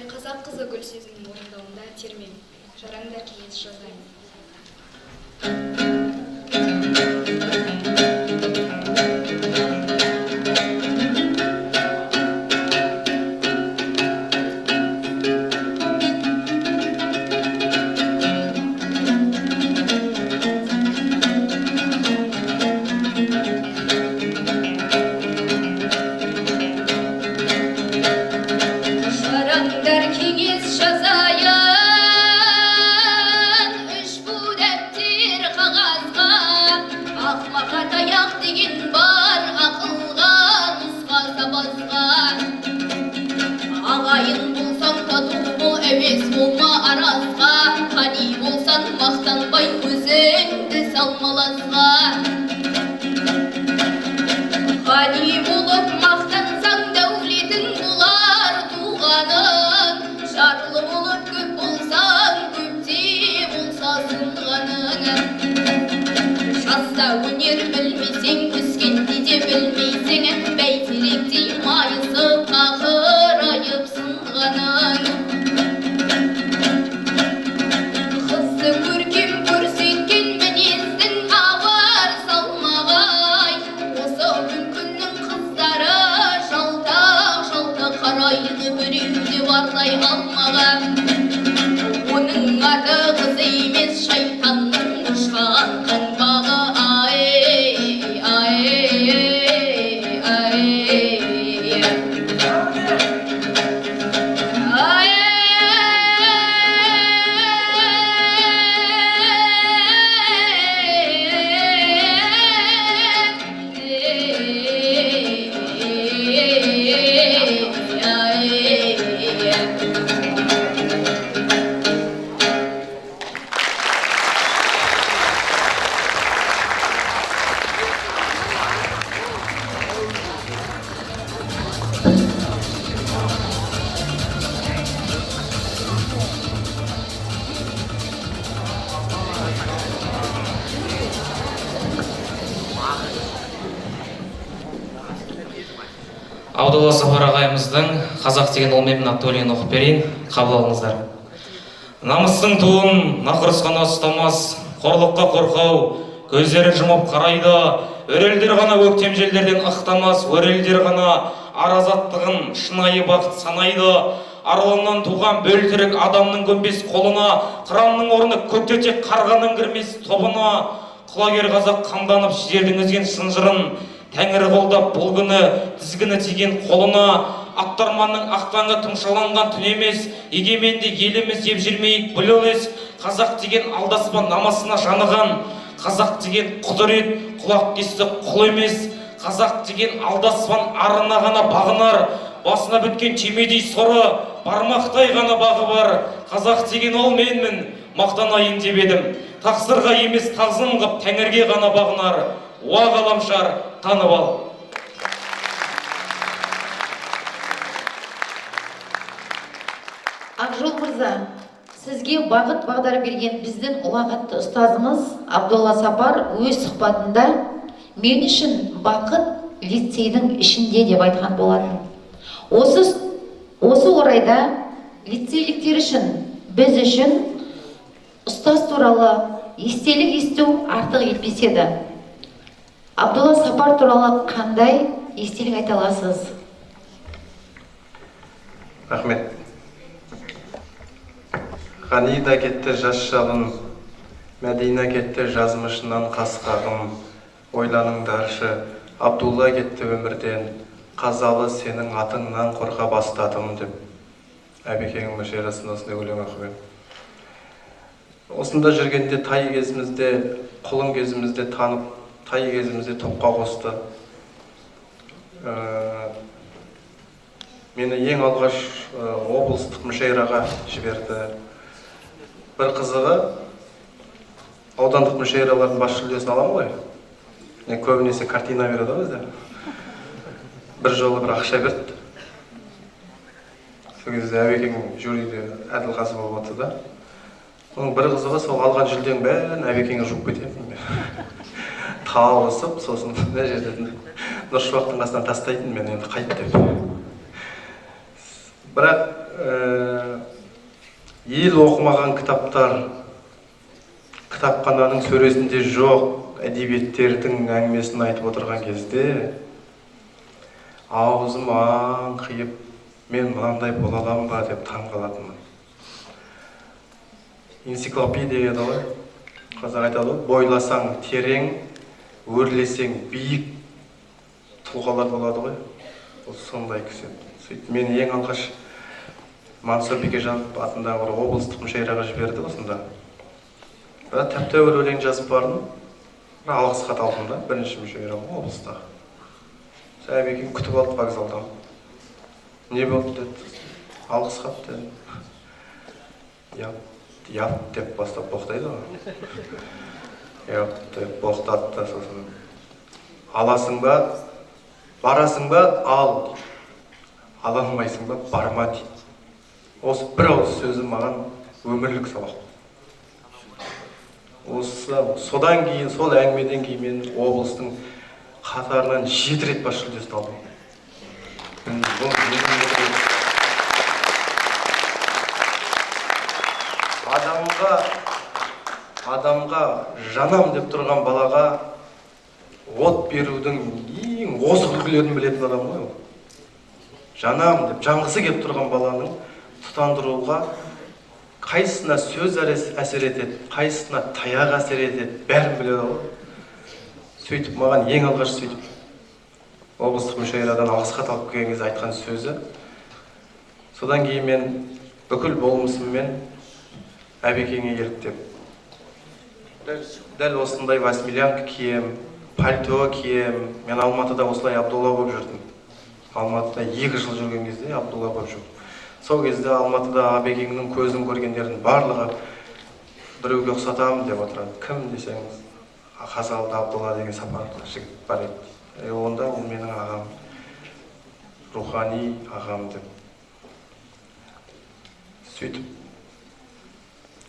Қазақ қызы Гүлсезімнің орындауында термен жараңдар кеңес жазайын. Ағайын болсаң тату бол, әуес болма аразға. Қани болсаң мақтанбай өзіңді салмаласқа. айды біреу де барлай алмаған. Оның аты қыз емес шайтанның ұшқан қанбағы. Ай, ай, ай, ай. Абдулла Сапар ағайымыздың қазақ деген ол мемін атты өлеңін оқып берейін, қабыл алыңыздар. Намыстың туын нақұрыс қана ұстамас, қорлыққа қорқау, көздері жұмып қарайды, өрелдер ғана өктем желдерден ықтамас, өрелдер ғана аразаттығын шынайы бақыт санайды. Арылымнан туған бөлтірік адамның көнбес қолына, қыранның орны көкте тек қарғаның кірмес тобына. Құлагер қазақ қамданып жердің үзген сынжырын, Тәңірі қолдап бұл күні тізгіні тиген қолына. Ақтарманның ақтаңы тұмшаланған түн емес, егеменді еліміз деп жүрмейік бұл елес. Қазақ деген алдаспан намасына жаныған, қазақ деген құдірет құлақ кесті құл емес. Қазақ деген алдаспан арына ғана бағынар, басына біткен түймедей соры, бармақтай ғана бағы бар. Қазақ деген ол менмін, мақтанайын деп едім. Тақсырға емес тағзым қып Тәңірге ғана бағынар. Уа ғаламшар, танып ал. Ақжол мырза, сізге бағыт бағдар берген біздің ұлағатты ұстазымыз Абдулла Сапар өз сұхбатында мен үшін бақыт лицейдің ішінде деп айтқан болатын. Осы орайда лицейліктер үшін, біз үшін ұстаз туралы естелік есту артық етпес еді. Абдулла Сапар туралы қандай естелік айта аласыз? Рахмет. Ғанида кетті жас жалын, Мәдина кетті жазмышынан қасқағым. Ойланыңдаршы, Абдулла кетті өмірден, қазалы сенің атыңнан қорқа бастадым деп. Әбекеңнің мүшерасында осындай өлең оқып. Осында жүргенде тай кезімізде, құлын кезімізде танып, тай кезімізде топқа қосты. Мені ең алғаш облыстық мүшәйраға жіберді. Бір қызығы, аудандық мүшәйралардың бас жүлдесін аламын ғой. Көбінесе картина береді бізде. Бір жолы бір ақша берді. Сол кезде Әбекең жюриде Әділқасы болып отыр да. Оның бір қызығы, сол алған жүлденің бәрін Әбекеңе жуып кететін. Тауысып, сосын мына жерден Нұршуақтың қасынан тастайтын, мен енді қайт деп. Бірақ ел оқымаған кітаптар, кітапхананың сөресінде жоқ әдебиеттердің әңгімесін айтып отырған кезде аузым аңқиып, мен мынандай бола аламын ба деп таң қалатынмын. Энциклопедия еді ғой. Қазақ айтады ғой, бойласаң терең, өрлесең биік тұлғалар болады ғой. Сондай кісі. Сөйтіп мен ең алғаш Мансұр Бекежанов атындағы бір облыстық мүшәйраға жіберді осында. Тәп-тәуір өлең жазып бардым. Алғыс хат алдым да, бірінші мүшәйраға облыста. Әбекең күтіп алды вокзалдан. Не болды деді. Алғыс хат деді. Ят деп бастап боқтайды ғой. Ят деп боқтады да сосын. Аласың ба, барасың ба, ал. Ала алмайсың ба, барма дейді. Осы бір ауыз сөзі маған өмірлік сабақ. Содан кейін, сол әңгімеден кейін мен облыстың қатарынан 7 рет бас жүлдесін алдым. Адамға жанам деп тұрған балаға от берудің ең озық үлгілерін білетін адам ғой. жанам деп жаңғысы келіп тұрған баланың тұтандыруға қайсысына сөз әсер етеді, қайсысына таяқ әсер етеді, бәрін біледі ғой. Сөйтіп маған ең алғаш сөйтіп облыстық мүшәйрадан алғыс хат алып келген кезде айтқан сөзі. Содан кейін мен бүкіл болмысыммен әбекеңе еліктеп, дәл осындай восьмилянка кием, пальто кием. Мен Алматыда осылай Абдулла болып жүрдім. Алматыда 2 жыл жүрген кезде Абдулла болып жүрдім. Сол кезде Алматыда әбекеңнің көзін көргендердің барлығы біреуге ұқсатамын деп отырады. Кім десеңіз, Қазалыда Абдулла деген сапарлы жігіт бар еді. Онда ол менің ағам, рухани ағам деп. Сөйтіп,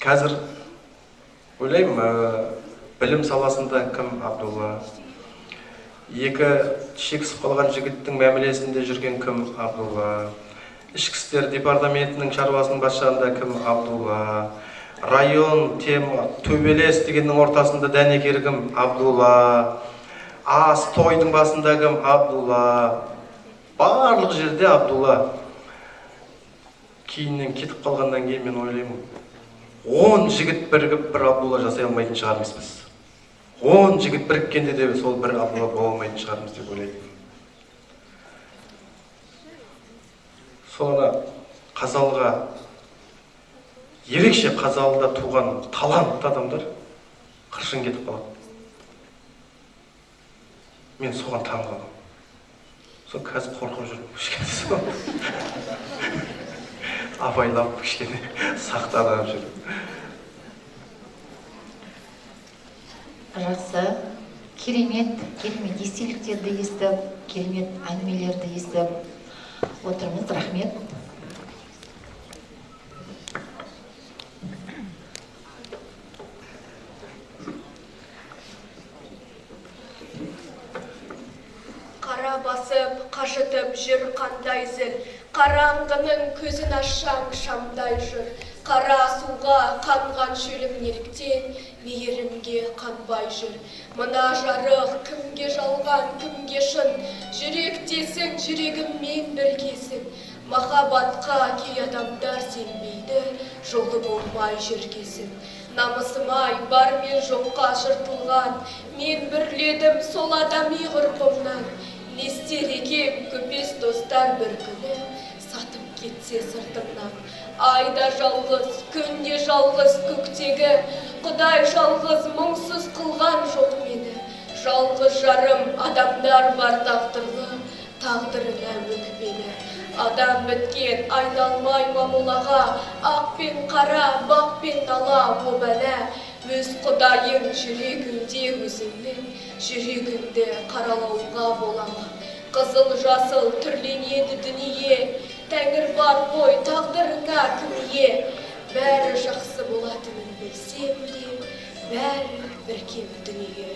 қазір ойлаймын, білім саласында кім Абдулла, екі шексіп қалған жігіттің мәмілесінде жүрген кім Абдулла, ішкі істер департаментінің шаруасының басшысында кім Абдулла, район тема төбелес дегеннің ортасында дәнекер кім Абдулла, ас тойдың басында кім Абдулла, барлық жерде Абдулла. Кейіннен кетіп қалғаннан кейін мен ойлаймын, 10 жігіт бірігіп бір Абдулла жасай алмайтын шығармыз біз. 10 жігіт біріккенде де сол бір Абдулла бола алмайтын шығармыз деп ойлаймын. Sonra Қазалыға, ерекше Қазалыда туған талантты адамдар қыршын кетіп қалады. Мен соған таң қалдым. Сол қазір қорқып жүрмін кішкене. Абайлап кішкене сақтанып жүрмін. Жақсы, керемет естеліктерді естіп, керемет әңгімелерді естіп отырмыз. Рахмет. Қара басып, қажытып жүр қандай зіл, қараңғының көзін ашсаң шамдай жүр. Қара суға қанған шөлім неліктен мейірімге қанбай жүр. Мына жарық кімге жалған, кімге шын, жүректесің, жүрегіммен біргесің. Махаббатқа кей адамдар сенбейді, жолы болмай жүргесін. Намысым-ай, бар мен жоққа жыртылған, мен бірледім сол адами ғұрпымнан. Не істер екем көпес достар бір күні, сатып кетсе сыртымнан. Айда жалғыз, күнде жалғыз көктегі, Құдай жалғыз мұңсыз қылған жоқ мені. Жалғыз жарым адамдар бар тағдырлы, тағдырына өкпелі. Адам біткен айналмай мамулаға, ақ пен қара, бақ пен дала обәлә. Өз Құдайың жүрегіңде өзіңнің, жүрегіңді қаралауға болама. Қызыл жасыл түрленеді дүние, Тәңір бар қой тағдырыңа кім ие. Бәрі жақсы болатынын білсем де, бәрі біркем дүние.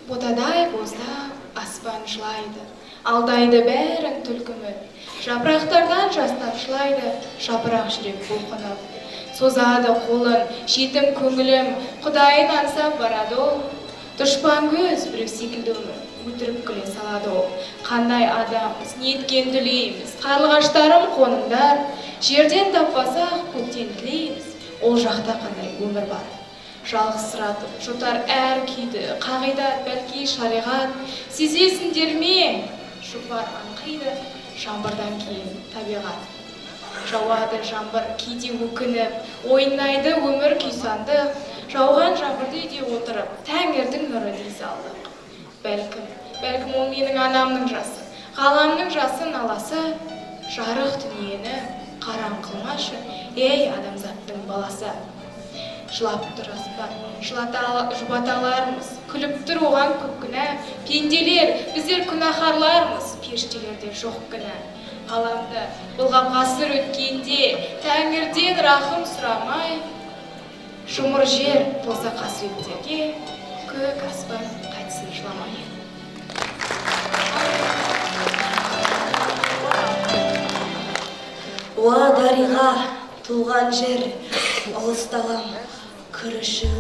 Ботадай бозда аспан жылайды, алдайды бәрін түлкімі. Жапырақтардан жас тамшылайды, жапырақ жүрек бұлқынып. Созады қолын, жетім көңілім, Құдайын аңсап барады ол. Дұшпан көз біреу секілді өмір, өтіріп күле салады ол. Қандай адамыз, неткен дүлейміз, қарлығаштарым қоныңдар. Жерден таппасақ, көктен тілейміз, ол жақта қандай өмір бар. Жалғызсыратып, жұтар әр күйді, қағидат, бәлки шариғат. Сезесіңдер ме? Жұпар аңқиды, жаңбырдан кейін табиғат. Жауады жаңбыр кейде өкініп, ойнайды өмір күйсанды. Жауған жаңбырды үйде отырып, Тәңірдің нұры дей салдық. Бәлкім ол менің анамның жасы, ғаламның жасы наласы. Жарық дүниені қараң қылмашы, ей адамзаттың баласы. Жылап тұр аспан, жұбаталармыз, күліп тұр оған көп күнә. Пенделер, біздер күнәһарлармыз, періштелерде жоқ күнә. Ғаламды былғап ғасыр өткенде, Тәңірден рахым сұрамай, жұмыр жер болса қасіреттерге, көк аспан қайтсын жыламай. Уа дариға туған жер, алысталам, күрішің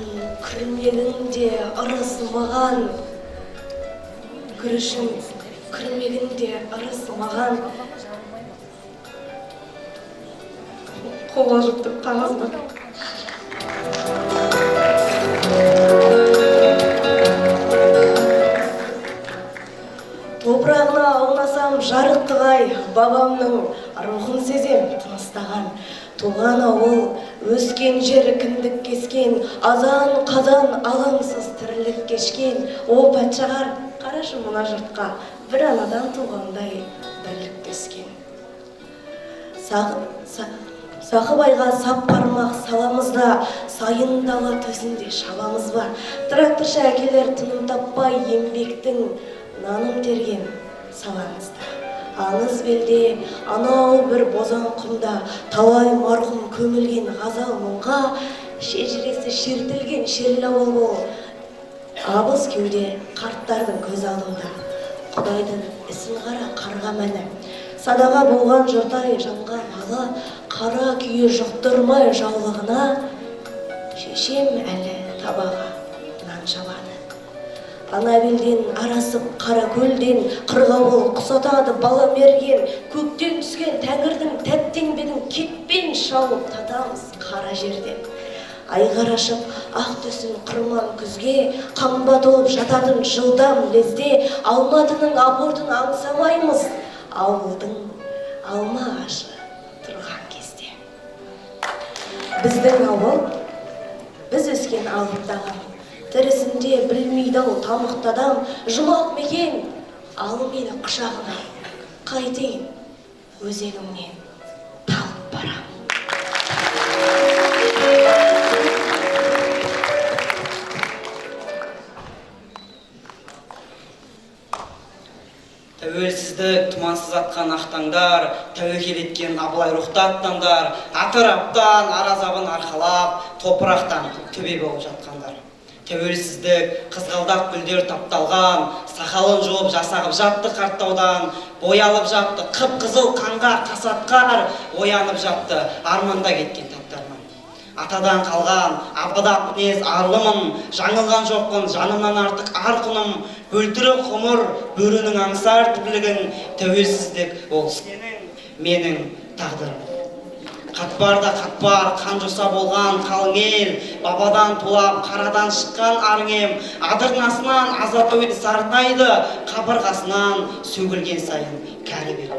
кірмегінде ырыс маған, күрішім кірмегінде ырыс маған. Қобалжып тұр қағаз ба. Топырағына аунасам жарықтығай, бабамның рухын сезем тыныстаған. Туған ауыл, өскен жер кіндік кескен, азан қазан алаңсыз тірлік кешкен. О патшағар, қарашы мына жұртқа, бір анадан туғандай бірлік кескен. Сақыбайға сап қармақ саламызда, сайын дала төсінде шабамыз ба. Тракторшы әкелер тыным таппай еңбектің нанын терген салаңызда. Аңыз белде, анау бір бозан құмда, талай марқұм көмілген ғазал мұңға, шежіресі шертілген шерлі ауыл бол. Абыз кеуде қарттардың көз алдында. Құдайдың ісін қара қарға мәні. Садаға болған жұртай жанға малы, қара күйі жұқтырмай жаулығына, шешем әлі табаға нан шабаны. Ана белден арасып қара көлден, қырғауыл құсатады бала мерген, көктен түскен тәңірдің тәттеңбегін кетпен шауып татамыз қара жерден. Ай қарашып ақ төсін қырман күзге, қамба толып жататын жылдам лезде, алматының апортын аңсамаймыз, ауылдың алма ағашы тұрған кезде. Біздің ауыл, біз өскен алыптаған, тірісінде білмейді-ау тамықты адам, жұмақ мекен, ал мені құшағына, қайтейін өзегімнен талып барам. Тәуелсіздік тұмансыз атқан ақтаңдар, тәуекел еткен абылай рухты аттандар, атыраптан аразабын арқалап, топырақтан төбе болып жатқандар. Тәуелсіздік қызғалдақ гүлдер тапталған, сақалын жуып жасағып жатты қарттаудан, боялып жатты қып-қызыл қанға қасатқар, оянып жатты арманда кеткен таптарынан. Атадан қалған абыдап мінез арлымын, жаңылған жоқпын жанымнан артық ар құным, бөлтірік ғұмыр бөрінің аңсар тірлігін, тәуелсіздік ол сенің менің тағдырым. Қатпарда қатпар, қан жоса болған қалың ел, бабадан тулап, қарадан шыққан арыңем, адырнасынан азатойды сарнайды, қабырғасынан сөгілген сайын кәрі бел.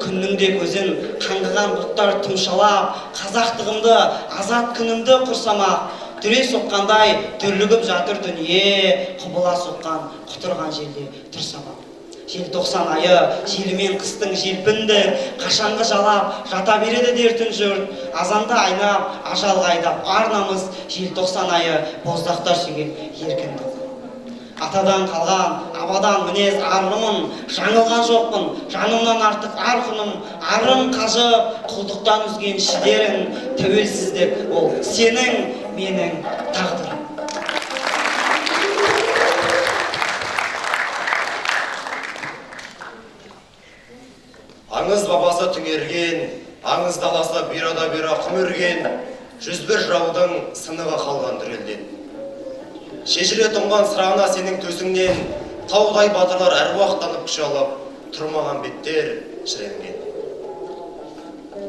Күннің де көзін қаңғыған бұлттар тұмшалап, қазақтығымды, азат күнімді құрсамақ, дүре соққандай дүрлігіп жатыр дүние, құбыла соққан құтырған желде тұрсамақ. Желтоқсан айы, желімен қыстың желпінді, қашанғы жалап, жата береді дертін жұрт, азанда айнап, ажалға айдап арнамыз, желтоқсан айы, боздақтар сүйген еркінді. Атадан қалған, абадан мінез арлымын, жаңылған жоқпын, жанымнан артық ар құным, арым қажып, құлдықтан үзген шідерін, тәуелсіздік ол сенің, менің тағдырым. Аңыз бабасы түңерген, аңыз даласы бирада бира құмырген, 101 жаудың сынығы қалған дүрелден. Шежіре тұнған сырағына сенің төсіңнен, таудай батырлар әруақтанып күш алып, тұрмаған беттер шіренген.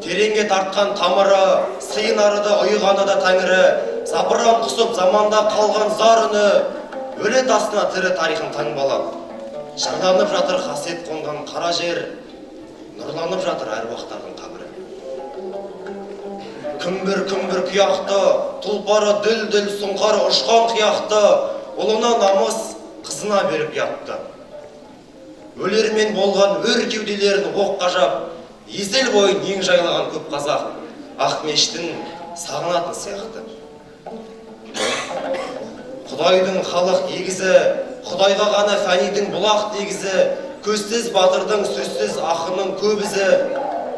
Тереңге тартқан тамыры, сыйын арыды ұйғаны да тәңірі, запыран құсып заманда қалған зар үні, өле тасына тірі тарихын таңбалап. Жырланып жатыр қасиет қонған қара жер, нұрланып жатыр әруақтардың қабірі. Күмбір күйақты, тұлпары дүл-дүл сұңқары ұшқан қияқты, ұлына намыс қызына беріп ятты. Өлермен болған өр кеуделерін оққа жап, есел бойын ең жайлаған көп қазақ, Ақмештің сағынатын сияқты. Құдайдың халық егізі, Құдайға ғана фәнидің бұлақ дегізі, көзсіз батырдың сөзсіз ақының көбізі,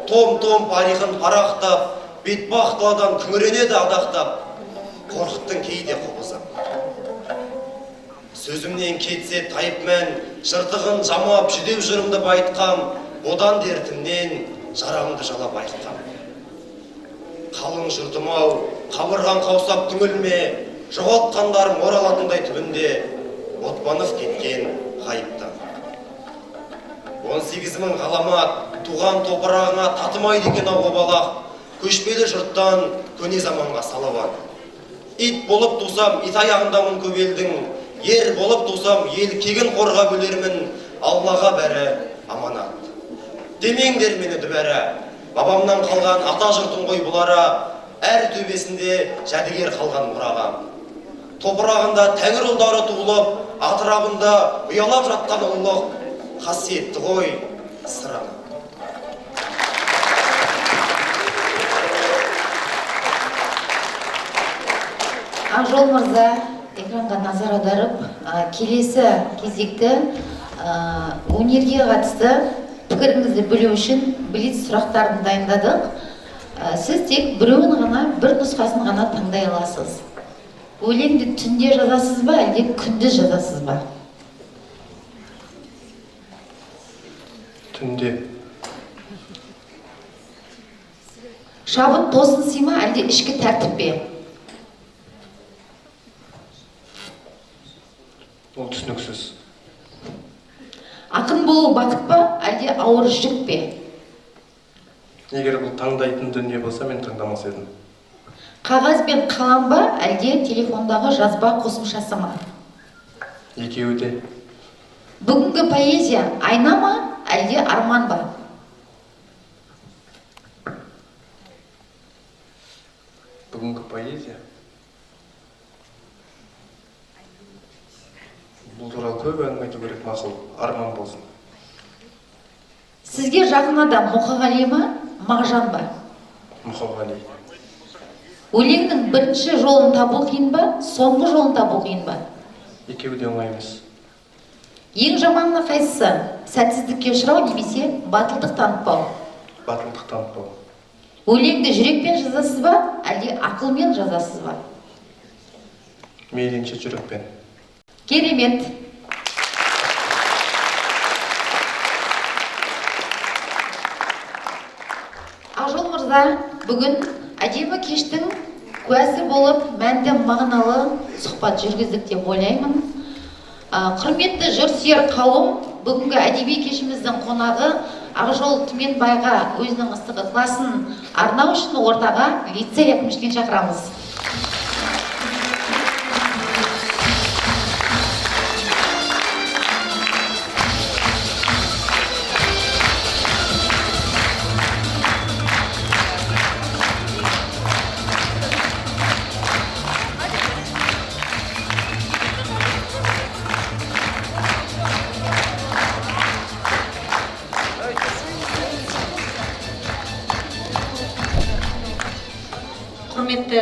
том-том парихын парақтап, бетбақ даладан күңіренеді адақтап, қорқыттың кейде қобызы. Сөзімнен кетсе тайып мән, жыртығын жамап жүдеу жырымды байтқам, одан дертімнен жарамды жалап айтқам. Қалың жұртым-ау, қабырған қаусап түңілме, жоғалтқандар моралатындай түбінде Ботпанов кеткен ғайыптан. 18.000 ғаламат туған топырағыңа татымайды екен ау балақ, көшпелі жұрттан көне заманға салаван. Ит болып тусам ит аяғындамын көп елдің, ер болып тусам ел кегін қорға бөлермін, Аллаға бәрі аманат. Демеңдер мені дүбәрі, бабамнан қалған ата жұртын ғой бұлара, әр төбесінде жәдігер қалған мұрағам. Топырағында тәңір ұлдары туылып, атырабында ұялап жатқан ұлық, қасиетті ғой сырам. Ақжол мырза экранға назар аударып, келесі кезекті өнерге қатысты пікіріңізді білу үшін блиц сұрақтарын дайындадық. Сіз тек біреуін ғана, бір нұсқасын ғана таңдай аласыз. Өлеңді түнде жазасыз ба, әлде күндіз жазасыз ба? Түнде. Шабыт тосын сыйма, әлде ішкі тәртіп пе? Ол түсініксіз. Ақын болу бақыт па, әлде ауыр жүк пе? Егер бұл таңдайтын дүние болса, мен таңдамас едім. Қағаз бен қалам ба, әлде телефондағы жазба қосымшасы ма? Екеуі де. Бүгінгі поэзия айна ма, әлде арман ба? Бүгінгі поэзия. Бұл туралы көп әңгіме айту керек, мақұл, арман болсын. Сізге жақын адам Мұқағали ма, Мағжан ба? Мұқағали. Өлеңнің бірінші жолын табу қиын ба, соңғы жолын табу қиын ба? Екеуі де оңай емес. Ең жаманы қайсысы? Сәтсіздікке ұшырау немесе батылдық танытпау? Батылдық танытпау. Өлеңді жүрекпен жазасыз ба, әлде ақылмен жазасыз ба? Мейлінше жүрекпен. Керемет. Ақжол мырза, бүгін әдемі кештің куәсі болып, мәнді мағыналы сұхбат жүргіздік деп ойлаймын. Құрметті жұртсүйер қауым, бүгінгі әдеби кешіміздің қонағы Ақжол Түменбайға өзінің ыстық ықыласын арнау үшін ортаға лицей әкімшілігін шақырамыз. Құрметті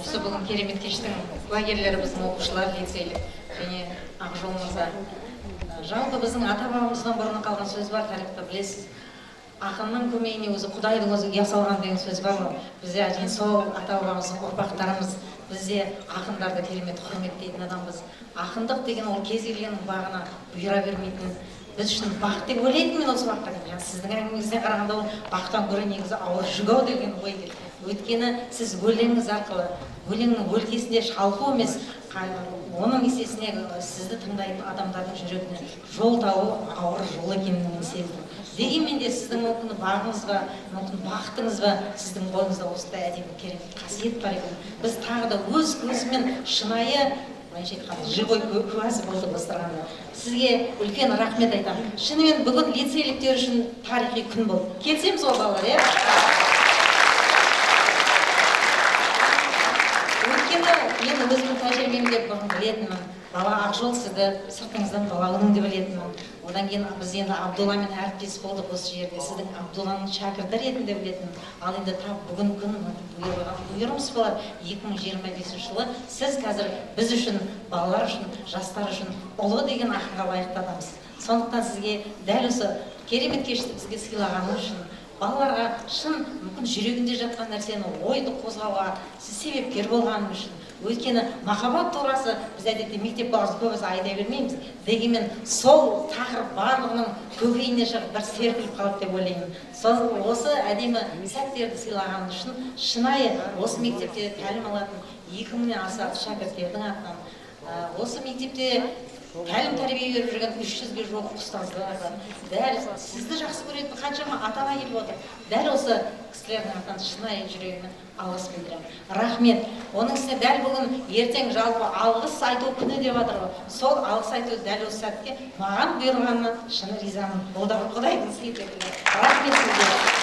осы бүгін керемет кештің куәгерлері біздің оқушылар, лицейлік және Ақжол мырза. Жалпы біздің ата-бабамыздан бұрын қалған сөз бар, тарихта білесіз. Ақынның көмейіне өзі Құдайдың өзі ұя салған деген сөз бар ғой. Бізде әжен сол ата-бабамыздың ұрпақтарымыз, бізде ақындарды керемет құрметтейтін адамбыз. Ақындық деген ол кез келгеннің бағына бұйыра бермейтін, біз үшін бақ деп ойлайтын мен осы уақытта. Сіздің әңгімеңізден қарағанда ол бақтан гөрі негізі ауыр жүгау деген ой деп. Өйткені сіз өлеңіңіз арқылы, өлеңнің өлкесінде шалқу емес, оның есесіне сізді тыңдайтын адамдардың жүрегіне жол тауы ауыр жол екенін мен сездім. Дегенмен де сіздің мүмкін бағыңыз ба, мүмкін бақытыңыз ба, сіздің бойыңызда осындай әдемі керемет қасиет бар екен. Біз тағы да өз көзімен шынайы живой куәсі болды бастырғанда. Сізге үлкен рахмет айтамын. Шынымен бүгін лицейліктер үшін тарихи күн болды. Келсеміз ол балалар, е? Өйткені мен өзімнің тәжірибемде бұрын білетінмін. Бала Ақжол сізді сыртыңыздан бала үнің деп білетінмін. Одан кейін біз енді Абдулламен әріптес болдық осы жерде. Сіздің Абдулланың шәкірті ретінде білетінмін. Ал енді тап бүгін күн бұйырымыз болар 2025 жылы сіз қазір біз үшін, балалар үшін, жастар үшін ұлы деген ақынға лайықты адамсыз. Сондықтан сізге дәл осы керемет кешті бізге сыйлағаныңыз үшін, балаларға шын мүмкін жүрегінде жатқан нәрсені ойды қозғауға сіз себепкер болғаныңыз үшін, өйткені махаббат турасы біз әдетте мектеп баласы көбісі айта бермейміз. Дегенмен сол тақырып барлығының көкейіне шығып бір серпіліп қалады деп ойлаймын. Осы әдемі сәттерді сыйлағаныңыз үшін шынайы осы мектепте тәлім алатын 2000-нен аса шәкірттердің атынан осы мектепте тәлім тәрбие беріп жүрген 300-ге жуық ұстаздар бар. Дәл сізді жақсы көретін қаншама ата-ана келіп отыр. Дәл осы кісілердің атынан шынайы жүрегіммен алғыс білдіремін. Рахмет. Оның үстіне дәл бүгін ертең жалпы алғыс айту күні деп жатыр ғой. Сол алғыс айту дәл осы сәтке маған бұйырғанына шын ризамын. Бұл да Құдайдың сыйы секілді. Рахмет сізге.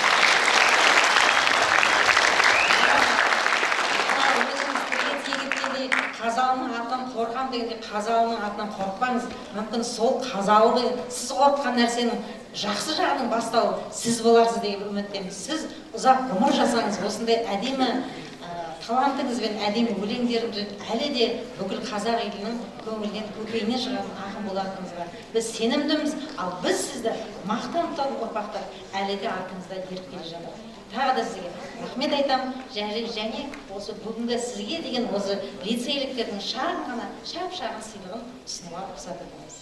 Қазалының атынан қорқам дегенде қазалының атынан қорқпаңыз. Мүмкін сол қазалы сіз қорыққан нәрсенің жақсы жағының бастауы сіз боларсыз деген үміттемін. Сіз ұзақ ғұмыр жасаңыз, осындай әдемі талантыңызбен әдемі өлеңдеріңізбен әлі де бүкіл қазақ елінің көңілінен көкейінен шығатын ақын болатыныңызға біз сенімдіміз. Ал біз сізді мақтан тұтатын ұрпақтар әлі де артыңызда еріп келе жатыр. Тағы да сізге рахмет айтамын. Және осы бүгінгі сізге деген осы лицейліктердің шағын ғана шап-шағын сыйлығын ұсынуға рұқсат етіңіз.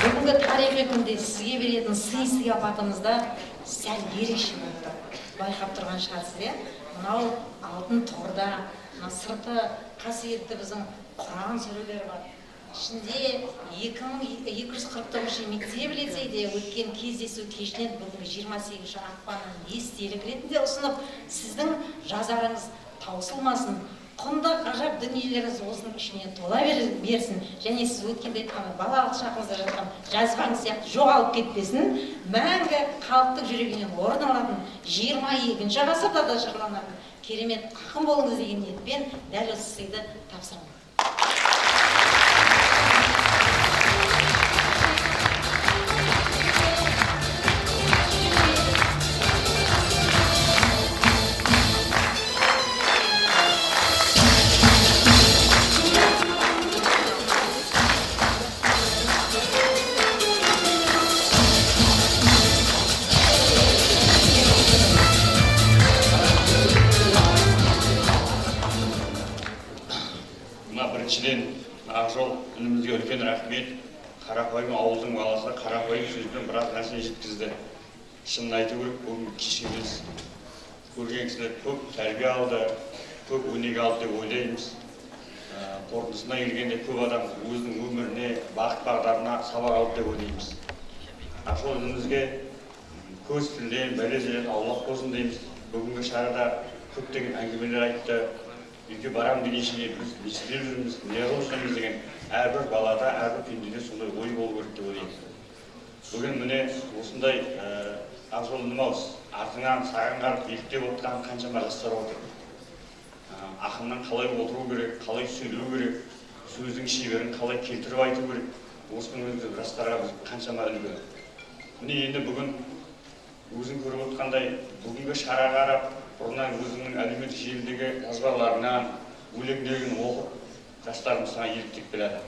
Бүгінгі тарихи күнде сізге беретін сый-сияпатымызда сәл ерекше болды. Байқап тұрған шығарсыз, мынау алтын тұғырда, сырты қасиетті біздің Құран сүрелері бар. Ішінде 2249 мектеп лицейде өткен кездесу кешінен бүгінгі 28 ақпанның естелік ретінде ұсынып, сіздің жазарыңыз таусылмасын, құнды ғажап дүниелеріңіз осының ішіне тола берсін, және сіз өткенде айтқан балалық шағыңызда жатқан жазбаңыз сияқты жоғалып кетпесін, мәңгі халықтың жүрегінен орын алатын 22-ші ғасырда да жырланатын керемет ақын болыңыз деген ниетпен дәл осы сыйды тапсырамын. Біріншіден, Ақжол үнімізге үлкен рахмет. Қарапайым ауылдың баласы қарапайым сөзбен біраз нәрсе жеткізді. Шынын айту керек, бүгін кешіміз көрген кісілер көп тәрбие алды, көп өнеге алды деп ойлаймыз. Қорытындысына келгенде көп адам өзінің өміріне, бағыт-бағдарына сабақ алды деп ойлаймыз. Ақжол үнімізге көз тілден, бәле-желден аулақ болсын дейміз. Бүгінгі шарада көптеген әңгімелер айтты. Үйге барам денешіне біз не істеп жүрміз, не қылып жүрміз деген әрбір балада, әрбір пендеде сондай ой болу керек деп ойлаймыз. Бүгін міне осындай Ақжол үнім-ау, артыңнан саған қарап еліктеп отырған қаншама жастар отыр. Ақыннан қалай отыру керек, қалай сөйлеу керек, сөздің шеберін қалай келтіріп айту керек. Осының өзі жастарға біз қаншама үлгі. Міне енді бүгін өзің көріп отқандай бүгінгі шараға қарап, бұрыннан өзіңнің әлеуметтік желідегі жазбаларынан, өлеңдерін оқып, жастарымыз саған еліктеп келеді.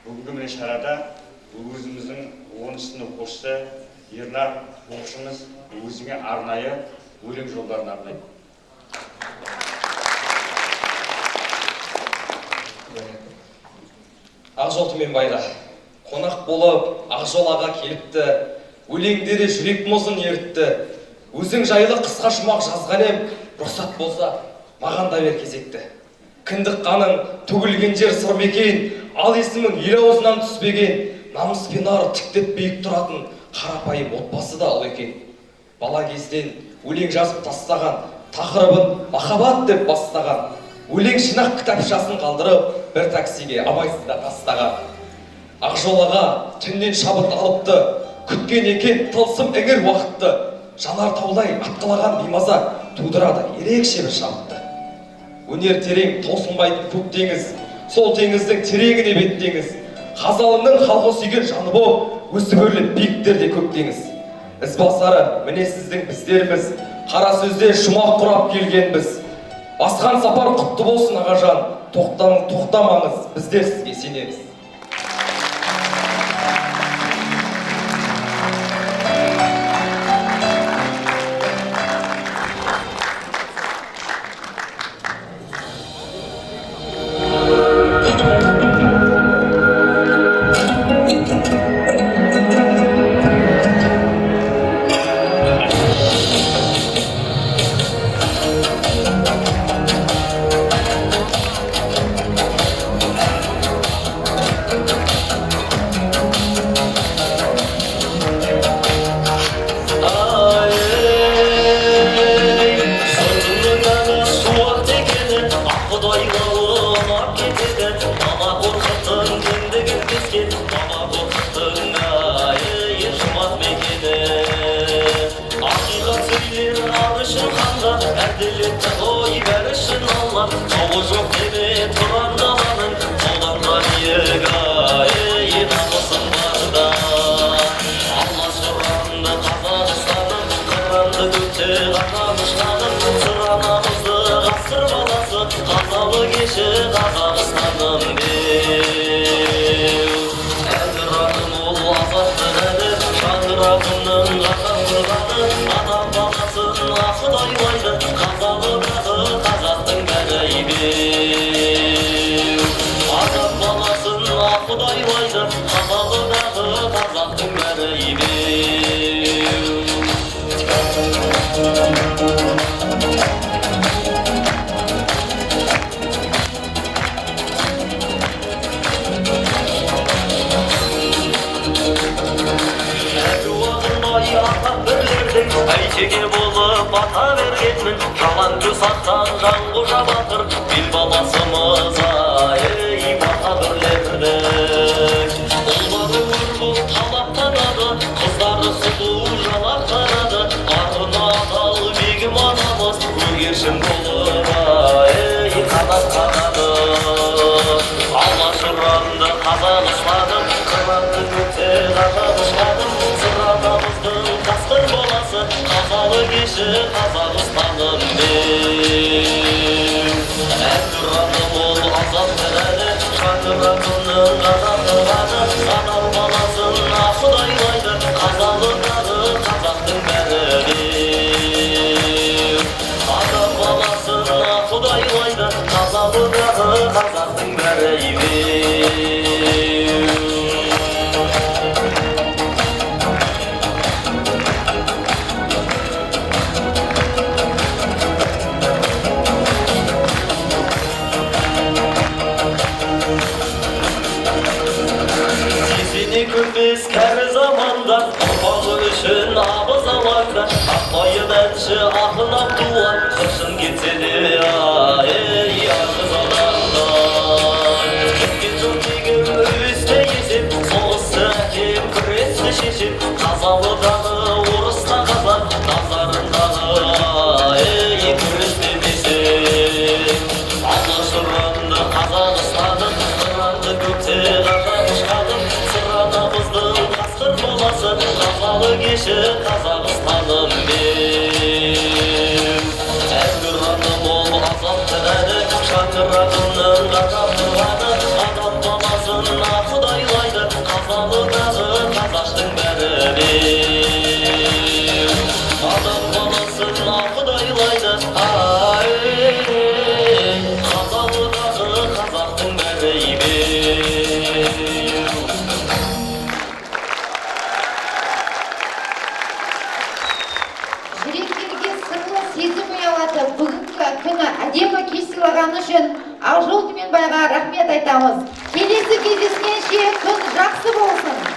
Бүгінгі міне шарада өзіміздің 10 сынып оқушысы Ернар оқушымыз өзіңе арнайы өлең жолдарын арнайды. Ақжол Түменбайға қонақ болып Ақжол аға келіпті, өлеңдері жүрек мұзын ерітті. Өзің жайлы қысқа жұмақ жазған ем, рұқсат болса, маған да бер кезекті. Кіндік қаның төгілген жер сыр мекен, ал есімің ел аузынан түспеген, намыспен ары тіктеп биік тұратын қарапайым отбасы да ұл екен. Бала кезден өлең жазып тастаған, тақырыбын махаббат деп бастаған, өлең жинақ кітапшасын қалдырып, бір таксиге абайсызда тастаған. Ақжол аға түннен шабыт алыпты, күткен екен тылсым іңір уақытты. Жанар таулай атқылаған беймаза тудырады ерекше бір шабытты. Өнер терең таусылмайтын көк теңіз, сол теңіздің тереңіне беттеңіз. Қазалыңның халқы сүйген жаны болып, өсіп өрлеп биіктерде көк теңіз. Ізбасары міне сіздің біздеріміз, қара сөзде жұмақ құрап келгенбіз. Басқан сапар құтты болсын ағажан, тоқтамаңыз, біздер сізге сенеміз. шеге болып ата бергенмін, жалаң көз ақтан жанғожа батыр, бел баласымыз ей бата бірлердік. Ұлдары өр боп талаптанады, қыздары сұлу жалап қарады, артына адал бегім анамыз көгершін болып ей қанат қағады. Алашұранды қазақ ұстадым, қанатты көкте ғажап ұстадым, сыранамыздың қасқыр боласы, қазалы кеші Қазақстаным мен. Әнұраным ол азаттық әлі, шаңырағының қазақтығаны, адам баласын ақыдайлайды, қазалындағы қазақтың бәрі мен. Адам баласын ақыдайлайды, қазалындағы қазақтың бәрі мен. Көпес кәрі заманда, ұрпағы үшін абыз алаңда, ақмайын әнші ақын Абдулла, қыршын кетсе де ей ақыз адамда. Өткен жыл тегім өсте есеп, соғысты әкем күресті шешеп, қазалыдағы орыста қазақ, назарындағы ей күресте десек. Алашұранды қазақ ұстадым, қыранды көкте ғажап ұшқадым, сыранамыздың қасқыр боласы, қазалы кеші Қазақстаным мен. Әнұраным ол азаттық әлі, шаңырағының ғажап тұрғаны, адам баласын ақыдайлайды, қазалыдағы қазақтың бәрі мен. Адам баласын ақыдайлайды, қазалыдағы қазақтың бәрі мен. Жүректерге сырлы сезім ұялатып, бүгінгі күні әдемі кеш сыйлағаны үшін Ақжол Түменбайға рахмет айтамыз. Келесі кездескенше күн жақсы болсын.